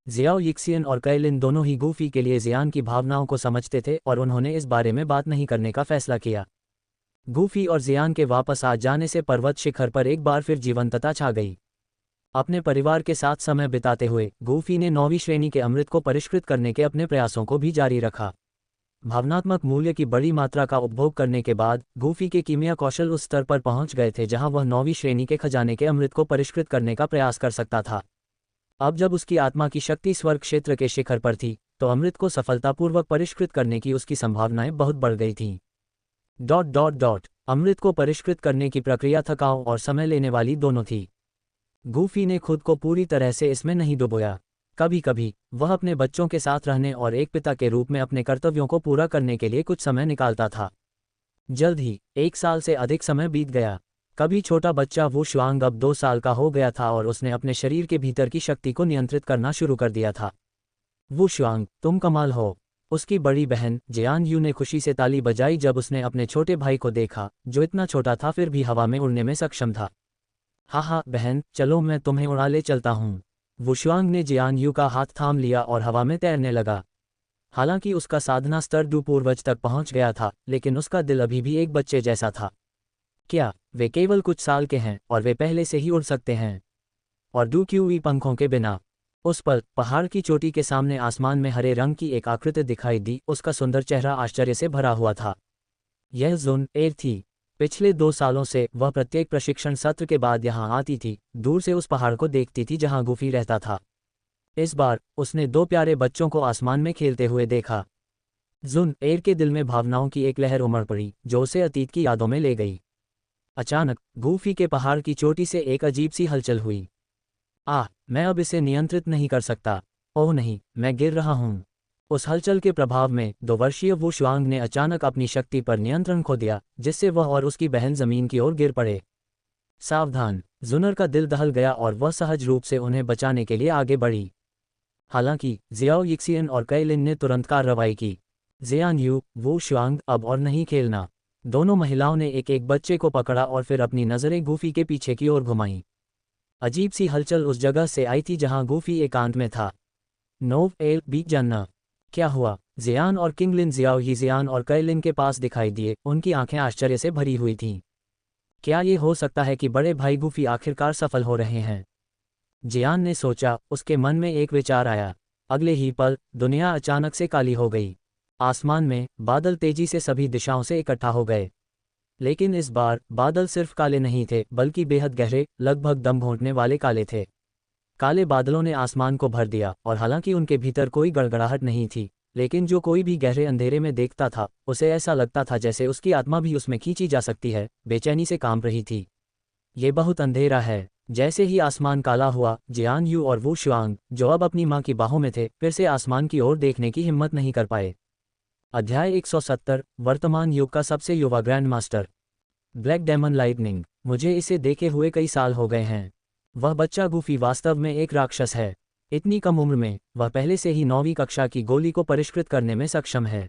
[SPEAKER 1] जियाओ यिक्सियन और कैलिन दोनों ही गूफी के लिए जियान की भावनाओं को समझते थे और उन्होंने इस बारे में बात नहीं करने का फैसला किया। गूफी और जियान के वापस आ जाने से पर्वत शिखर पर एक बार फिर जीवंतता छा गई। अपने परिवार के साथ समय बिताते हुए गूफी ने 9वीं श्रेणी के अमृत को परिष्कृत करने के अपने प्रयासों को भी जारी रखा। भावनात्मक मूल्य की बड़ी मात्रा का उपभोग करने के बाद गूफी के कीमिया कौशल उस स्तर पर पहुंच गए थे जहां वह 9वीं श्रेणी के खजाने के अमृत को परिष्कृत करने का प्रयास कर सकता था। अब जब उसकी आत्मा की शक्ति स्वर्ग क्षेत्र के शिखर पर थी, तो अमृत को सफलतापूर्वक परिष्कृत करने की उसकी संभावनाएं बहुत बढ़ गई थीं। अमृत को परिष्कृत करने की प्रक्रिया थकाऊ और समय लेने वाली दोनों थी। गूफी ने खुद को पूरी तरह से इसमें नहीं डुबोया। कभी कभी वह अपने बच्चों के साथ रहने और एक पिता के रूप में अपने कर्तव्यों को पूरा करने के लिए कुछ समय निकालता था। जल्द ही 1 साल से अधिक समय बीत गया। कभी छोटा बच्चा वो शुआंग अब 2 साल का हो गया था और उसने अपने शरीर के भीतर की शक्ति को नियंत्रित करना शुरू कर दिया था। वो शुआंग, तुम कमाल हो। उसकी बड़ी बहन जियान यू ने खुशी से ताली बजाई जब उसने अपने छोटे भाई को देखा, जो इतना छोटा था फिर भी हवा में उड़ने में सक्षम था। हा बहन, चलो मैं तुम्हें उड़ा ले चलता हूँ। वुशुआंग ने जियान यू का हाथ थाम लिया और हवा में तैरने लगा। हालांकि उसका साधना स्तर डू पूर्वज तक पहुंच गया था, लेकिन उसका दिल अभी भी एक बच्चे जैसा था। क्या वे केवल कुछ साल के हैं और वे पहले से ही उड़ सकते हैं? और डू क्यूवी पंखों के बिना? उस पर पहाड़ की चोटी के सामने आसमान में हरे रंग की एक आकृति दिखाई दी। उसका सुंदर चेहरा आश्चर्य से भरा हुआ था। यह जुन एर थी। पिछले 2 सालों से वह प्रत्येक प्रशिक्षण सत्र के बाद यहाँ आती थी, दूर से उस पहाड़ को देखती थी जहाँ गूफी रहता था। इस बार उसने 2 प्यारे बच्चों को आसमान में खेलते हुए देखा। जुन एर के दिल में भावनाओं की एक लहर उमड़ पड़ी जो उसे अतीत की यादों में ले गई। अचानक गूफी के पहाड़ की चोटी से एक अजीब सी हलचल हुई। मैं अब इसे नियंत्रित नहीं कर सकता। ओह नहीं, मैं गिर रहा हूँ। उस हलचल के प्रभाव में 2 वर्षीय वू शुआंग ने अचानक अपनी शक्ति पर नियंत्रण खो दिया, जिससे वह और उसकी बहन जमीन की ओर गिर पड़े। सावधान! जुनर का दिल दहल गया और वह सहज रूप से उन्हें बचाने के लिए आगे बढ़ी। हालांकि जियाओ यिक्सियन और कैलिन ने तुरंत कार्रवाई की। जियान यू, वू शुआंग, अब और नहीं खेलना। दोनों महिलाओं ने एक एक बच्चे को पकड़ा और फिर अपनी नज़रें गूफी के पीछे की ओर घुमाईं। अजीब सी हलचल उस जगह से आई थी जहां गूफी एकांत में था। नोव एल बी जानना क्या हुआ? जियान और किंगलिन जियाओ यिजियान और कैलिन के पास दिखाई दिए। उनकी आंखें आश्चर्य से भरी हुई थीं। क्या ये हो सकता है कि बड़े भाई गूफी आखिरकार सफल हो रहे हैं? जियान ने सोचा। उसके मन में एक विचार आया। अगले ही पल दुनिया अचानक से काली हो गई। आसमान में बादल तेजी से सभी दिशाओं से इकट्ठा हो गए। लेकिन इस बार बादल सिर्फ काले नहीं थे, बल्कि बेहद गहरे, लगभग दम घोंटने वाले काले थे। काले बादलों ने आसमान को भर दिया और हालांकि उनके भीतर कोई गड़गड़ाहट नहीं थी, लेकिन जो कोई भी गहरे अंधेरे में देखता था उसे ऐसा लगता था जैसे उसकी आत्मा भी उसमें खींची जा सकती है। बेचैनी से कांप रही थी। ये बहुत अंधेरा है। जैसे ही आसमान काला हुआ, जियान यू और वू शुआंग, जो अब अपनी मां की बाहों में थे, फिर से आसमान की ओर देखने की हिम्मत नहीं कर पाए। अध्याय 170। वर्तमान युग का सबसे युवा grand master. Black demon lightning. मुझे इसे देखे हुए कई साल हो गए हैं। वह बच्चा गूफी वास्तव में एक राक्षस है। इतनी कम उम्र में वह पहले से ही 9वीं कक्षा की गोली को परिष्कृत करने में सक्षम है।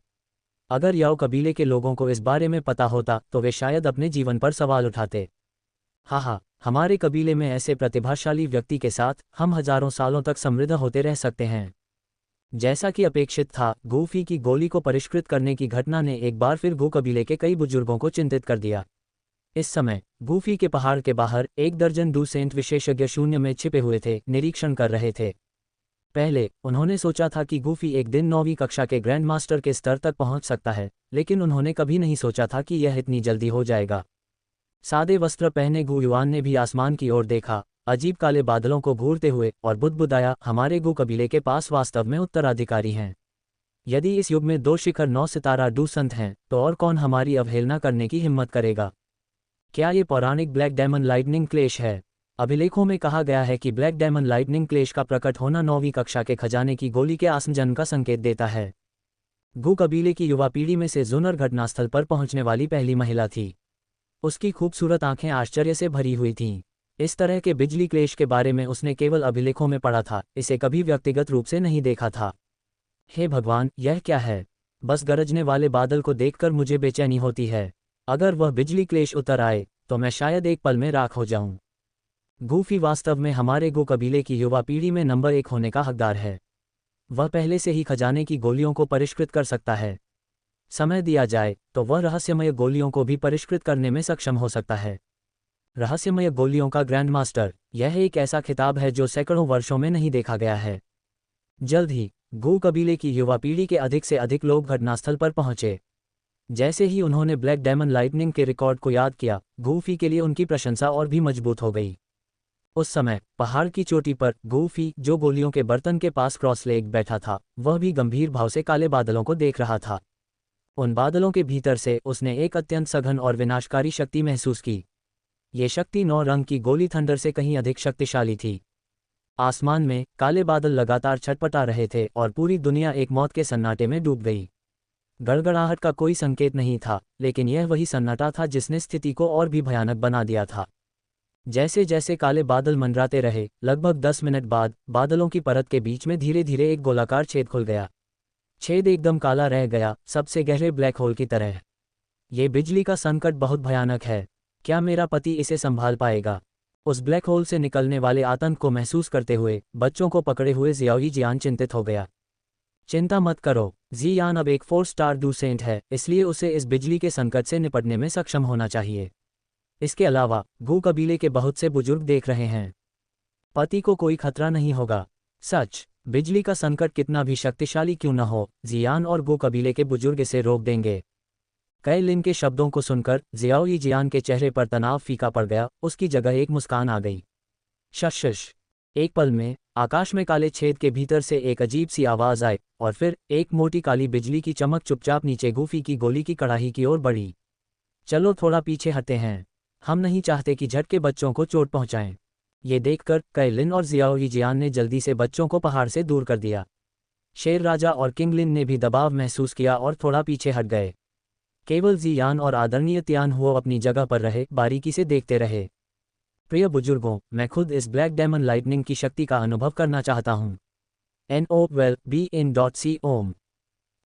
[SPEAKER 1] अगर याओ कबीले के लोगों को इस बारे में पता होता तो वे शायद अपने जीवन पर सवाल उठाते। हाँ, हमारे कबीले में ऐसे प्रतिभाशाली व्यक्ति के साथ हम हजारों सालों तक समृद्ध होते रह सकते हैं। जैसा कि अपेक्षित था, गूफी की गोली को परिष्कृत करने की घटना ने एक बार फिर गू कबीले के कई बुजुर्गों को चिंतित कर दिया। इस समय गूफी के पहाड़ के बाहर 1 दर्जन डूसेंट विशेषज्ञ शून्य में छिपे हुए थे, निरीक्षण कर रहे थे। पहले उन्होंने सोचा था कि गूफी एक दिन 9वीं कक्षा के ग्रैंड मास्टर के स्तर तक पहुंच सकता है, लेकिन उन्होंने कभी नहीं सोचा था कि यह इतनी जल्दी हो जाएगा। सादे वस्त्र पहने गू युआन ने भी आसमान की ओर देखा, अजीब काले बादलों को घूरते हुए, और बुदबुदाया, हमारे गू कबीले के पास वास्तव में उत्तराधिकारी हैं। यदि इस युग में 2 शिखर 9 सितारा डूसंत हैं, तो और कौन हमारी अवहेलना करने की हिम्मत करेगा? क्या ये पौराणिक ब्लैक डायमंड लाइटनिंग क्लेश है? अभिलेखों में कहा गया है कि ब्लैक डायमंड लाइटनिंग क्लेश का प्रकट होना 9वीं कक्षा के खजाने की गोली के आसंजन का संकेत देता है। गू कबीले की युवा पीढ़ी में से जुनर घटनास्थल पर पहुंचने वाली पहली महिला थी। उसकी खूबसूरत आंखें आश्चर्य से भरी हुई थीं। इस तरह के बिजली क्लेश के बारे में उसने केवल अभिलेखों में पढ़ा था, इसे कभी व्यक्तिगत रूप से नहीं देखा था। हे भगवान, यह क्या है? बस गरजने वाले बादल को देखकर मुझे बेचैनी होती है। अगर वह बिजली क्लेश उतर आए तो मैं शायद एक पल में राख हो जाऊं। गूफी वास्तव में हमारे गू कबीले की युवा पीढ़ी में नंबर 1 होने का हकदार है। वह पहले से ही खजाने की गोलियों को परिष्कृत कर सकता है। समय दिया जाए तो वह रहस्यमय गोलियों को भी परिष्कृत करने में सक्षम हो सकता है। रहस्यमय गोलियों का ग्रैंड मास्टर, यह एक ऐसा खिताब है जो सैकड़ों वर्षों में नहीं देखा गया है। जल्द ही गू कबीले की युवा पीढ़ी के अधिक से अधिक लोग घटनास्थल पर पहुंचे। जैसे ही उन्होंने ब्लैक डायमंड लाइटनिंग के रिकॉर्ड को याद किया, गूफी के लिए उनकी प्रशंसा और भी मजबूत हो गई। उस समय पहाड़ की चोटी पर गूफी, जो गोलियों के बर्तन के पास क्रॉस लेग बैठा था, वह भी गंभीर भाव से काले बादलों को देख रहा था। उन बादलों के भीतर से उसने एक अत्यंत सघन और विनाशकारी शक्ति महसूस की। ये शक्ति 9 रंग की गोली थंडर से कहीं अधिक शक्तिशाली थी। आसमान में काले बादल लगातार छटपटा रहे थे और पूरी दुनिया एक मौत के सन्नाटे में डूब गई। गड़गड़ाहट का कोई संकेत नहीं था, लेकिन यह वही सन्नाटा था जिसने स्थिति को और भी भयानक बना दिया था। जैसे जैसे काले बादल मंडराते रहे, लगभग 10 मिनट बाद बादलों की परत के बीच में धीरे धीरे एक गोलाकार छेद खुल गया। छेद एकदम काला रह गया, सबसे गहरे ब्लैक होल की तरह। ये बिजली का संकट बहुत भयानक है। क्या मेरा पति इसे संभाल पाएगा? उस ब्लैक होल से निकलने वाले आतंक को महसूस करते हुए बच्चों को पकड़े हुए जियाओ यिजियान चिंतित हो गया। चिंता मत करो, जियान अब एक 4 स्टार डूसेंट है, इसलिए उसे इस बिजली के संकट से निपटने में सक्षम होना चाहिए। इसके अलावा गू कबीले के बहुत से बुजुर्ग देख रहे हैं। पति को कोई खतरा नहीं होगा। सच, बिजली का संकट कितना भी शक्तिशाली क्यों न हो, जियान और गू कबीले के बुजुर्ग इसे रोक देंगे। कैलिन के शब्दों को सुनकर जियाओ यिजियान के चेहरे पर तनाव फीका पड़ गया, उसकी जगह एक मुस्कान आ गई। शश। एक पल में आकाश में काले छेद के भीतर से एक अजीब सी आवाज आई, और फिर एक मोटी काली बिजली की चमक चुपचाप नीचे गूफी की गोली की कड़ाही की ओर बढ़ी। चलो थोड़ा पीछे हटते हैं, हम नहीं चाहते कि झटके बच्चों को चोट पहुंचाएं। ये देखकर कैलिन और जियाओ यिजियान ने जल्दी से बच्चों को पहाड़ से दूर कर दिया। शेर राजा और किंग लिन ने भी दबाव महसूस किया और थोड़ा पीछे हट गए। केवल जियान और आदरणीय तियान हुओ अपनी जगह पर रहे, बारीकी से देखते रहे। प्रिय बुजुर्गों, मैं खुद इस ब्लैक डायमंड लाइटनिंग की शक्ति का अनुभव करना चाहता हूँ। NOWELL-BE-IN.C ओम।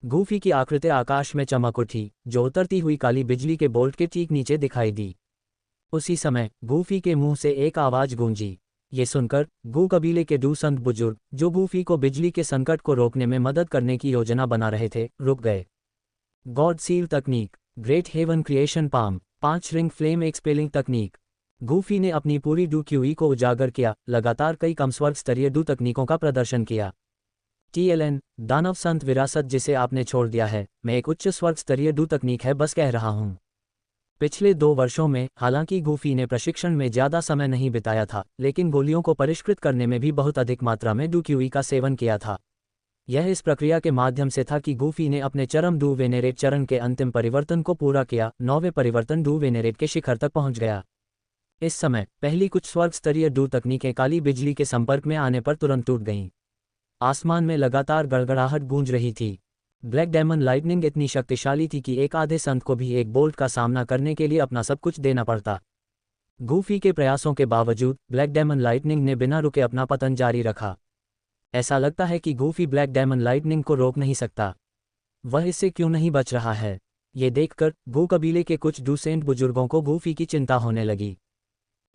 [SPEAKER 1] गूफी की आकृति आकाश में चमक उठी, जो उतरती हुई काली बिजली के बोल्ट के ठीक नीचे दिखाई दी। उसी समय गूफी के मुंह से एक आवाज गूंजी। ये सुनकर गू कबीले के दो संत बुजुर्ग, जो गूफी को बिजली के संकट को रोकने में मदद करने की योजना बना रहे थे, रुक गए। गॉड सील तकनीक, great heaven creation palm, 5 ring flame expelling तकनीक। गूफी ने अपनी पूरी डू क्यूई को उजागर किया, लगातार कई कम स्वर्ग स्तरीय डू तकनीकों का प्रदर्शन किया। TLN, दानव संत विरासत जिसे आपने छोड़ दिया है, मैं एक उच्च स्वर्ग स्तरीय डू तकनीक है बस कह रहा हूँ। पिछले 2 वर्षों में हालांकि गूफी ने प्रशिक्षण में ज़्यादा समय नहीं बिताया था, लेकिन गोलियों को परिष्कृत करने में भी बहुत अधिक मात्रा में डू क्यूई का सेवन किया था। यह इस प्रक्रिया के माध्यम से था कि गूफी ने अपने चरम डू वेनेरेट चरण के अंतिम परिवर्तन को पूरा किया। 9वें परिवर्तन डू वेनेरेट के शिखर तक पहुंच गया। इस समय पहली कुछ स्वर्ग स्तरीय डू तकनीकें काली बिजली के संपर्क में आने पर तुरंत टूट गईं। आसमान में लगातार गड़गड़ाहट गूंज रही थी। ब्लैक डायमंड लाइटनिंग इतनी शक्तिशाली थी कि एक आधे संत को भी एक बोल्ट का सामना करने के लिए अपना सब कुछ देना पड़ता। गूफी के प्रयासों के बावजूद ब्लैक डायमंड लाइटनिंग ने बिना रुके अपना पतन जारी रखा। ऐसा लगता है कि गूफी ब्लैक डायमंड लाइटनिंग को रोक नहीं सकता। वह इससे क्यों नहीं बच रहा है? ये देखकर गू कबीले के कुछ डूसेंट बुजुर्गों को गूफी की चिंता होने लगी।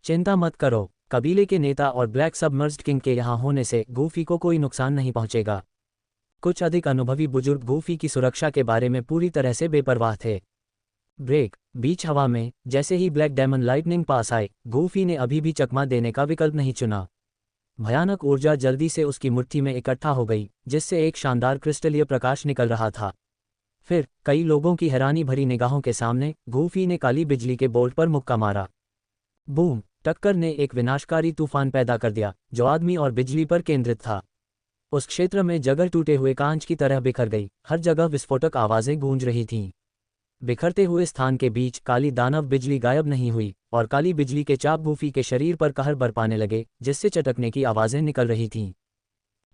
[SPEAKER 1] चिंता मत करो, कबीले के नेता और ब्लैक सबमर्ज्ड किंग के यहाँ होने से गूफी को कोई नुकसान नहीं पहुंचेगा। कुछ अधिक अनुभवी बुजुर्ग गूफी की सुरक्षा के बारे में पूरी तरह से बेपरवाह थे। ब्रेक, बीच हवा में जैसे ही ब्लैक डायमंड लाइटनिंग पास आए, गूफी ने अभी भी चकमा देने का विकल्प नहीं चुना। भयानक ऊर्जा जल्दी से उसकी मुट्ठी में इकट्ठा हो गई, जिससे एक शानदार क्रिस्टलीय प्रकाश निकल रहा था। फिर कई लोगों की हैरानी भरी निगाहों के सामने गूफी ने काली बिजली के बोल्ट पर मुक्का मारा। बूम! टक्कर ने एक विनाशकारी तूफान पैदा कर दिया, जो आदमी और बिजली पर केंद्रित था। उस क्षेत्र में जगह टूटे हुए कांच की तरह बिखर गई, हर जगह विस्फोटक आवाजें गूंज रही थीं। बिखरते हुए स्थान के बीच काली दानव बिजली गायब नहीं हुई, और काली बिजली के चाप गूफी के शरीर पर कहर बरपाने लगे, जिससे चटकने की आवाजें निकल रही थीं।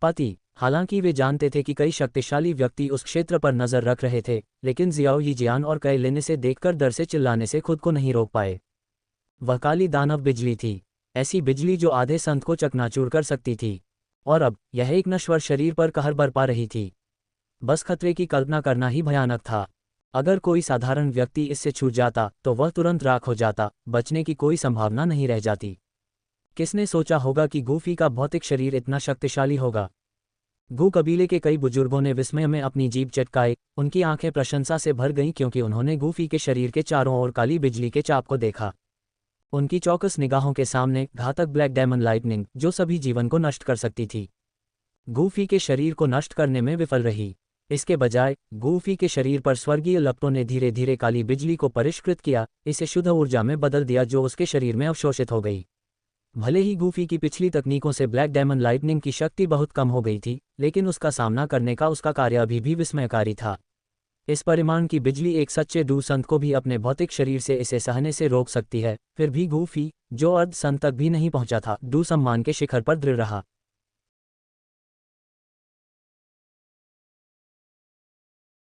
[SPEAKER 1] पति, हालांकि वे जानते थे कि कई शक्तिशाली व्यक्ति उस क्षेत्र पर नजर रख रहे थे, लेकिन जियाओ यीजियान और कई लिन इसे देखकर डर से चिल्लाने से खुद को नहीं रोक पाए। वह काली दानव बिजली थी, ऐसी बिजली जो आधे संत को चकनाचूर कर सकती थी, और अब यह एक नश्वर शरीर पर कहर बरपा रही थी। बस खतरे की कल्पना करना ही भयानक था। अगर कोई साधारण व्यक्ति इससे छूट जाता तो वह तुरंत राख हो जाता, बचने की कोई संभावना नहीं रह जाती। किसने सोचा होगा कि गूफी का भौतिक शरीर इतना शक्तिशाली होगा? गू कबीले के कई बुजुर्गों ने विस्मय में अपनी जीभ चटकाई, उनकी आंखें प्रशंसा से भर गईं क्योंकि उन्होंने गूफी के शरीर के चारों ओर काली बिजली के चाप को देखा। उनकी चौकस निगाहों के सामने घातक ब्लैक डायमंड लाइटनिंग, जो सभी जीवन को नष्ट कर सकती थी, गूफी के शरीर को नष्ट करने में विफल रही। इसके बजाय गूफी के शरीर पर स्वर्गीय लपटों ने धीरे धीरे काली बिजली को परिष्कृत किया, इसे शुद्ध ऊर्जा में बदल दिया जो उसके शरीर में अवशोषित हो गई। भले ही गूफी की पिछली तकनीकों से ब्लैक डायमंड लाइटनिंग की शक्ति बहुत कम हो गई थी, लेकिन उसका सामना करने का उसका कार्य अभी भी विस्मयकारी था। इस परिमाण की बिजली एक सच्चे डू संत को भी अपने भौतिक शरीर से इसे सहने से रोक सकती है। फिर भी गूफी, जो अर्ध संत तक भी नहीं पहुंचा था, डू सम्मान के शिखर पर दृढ़ रहा।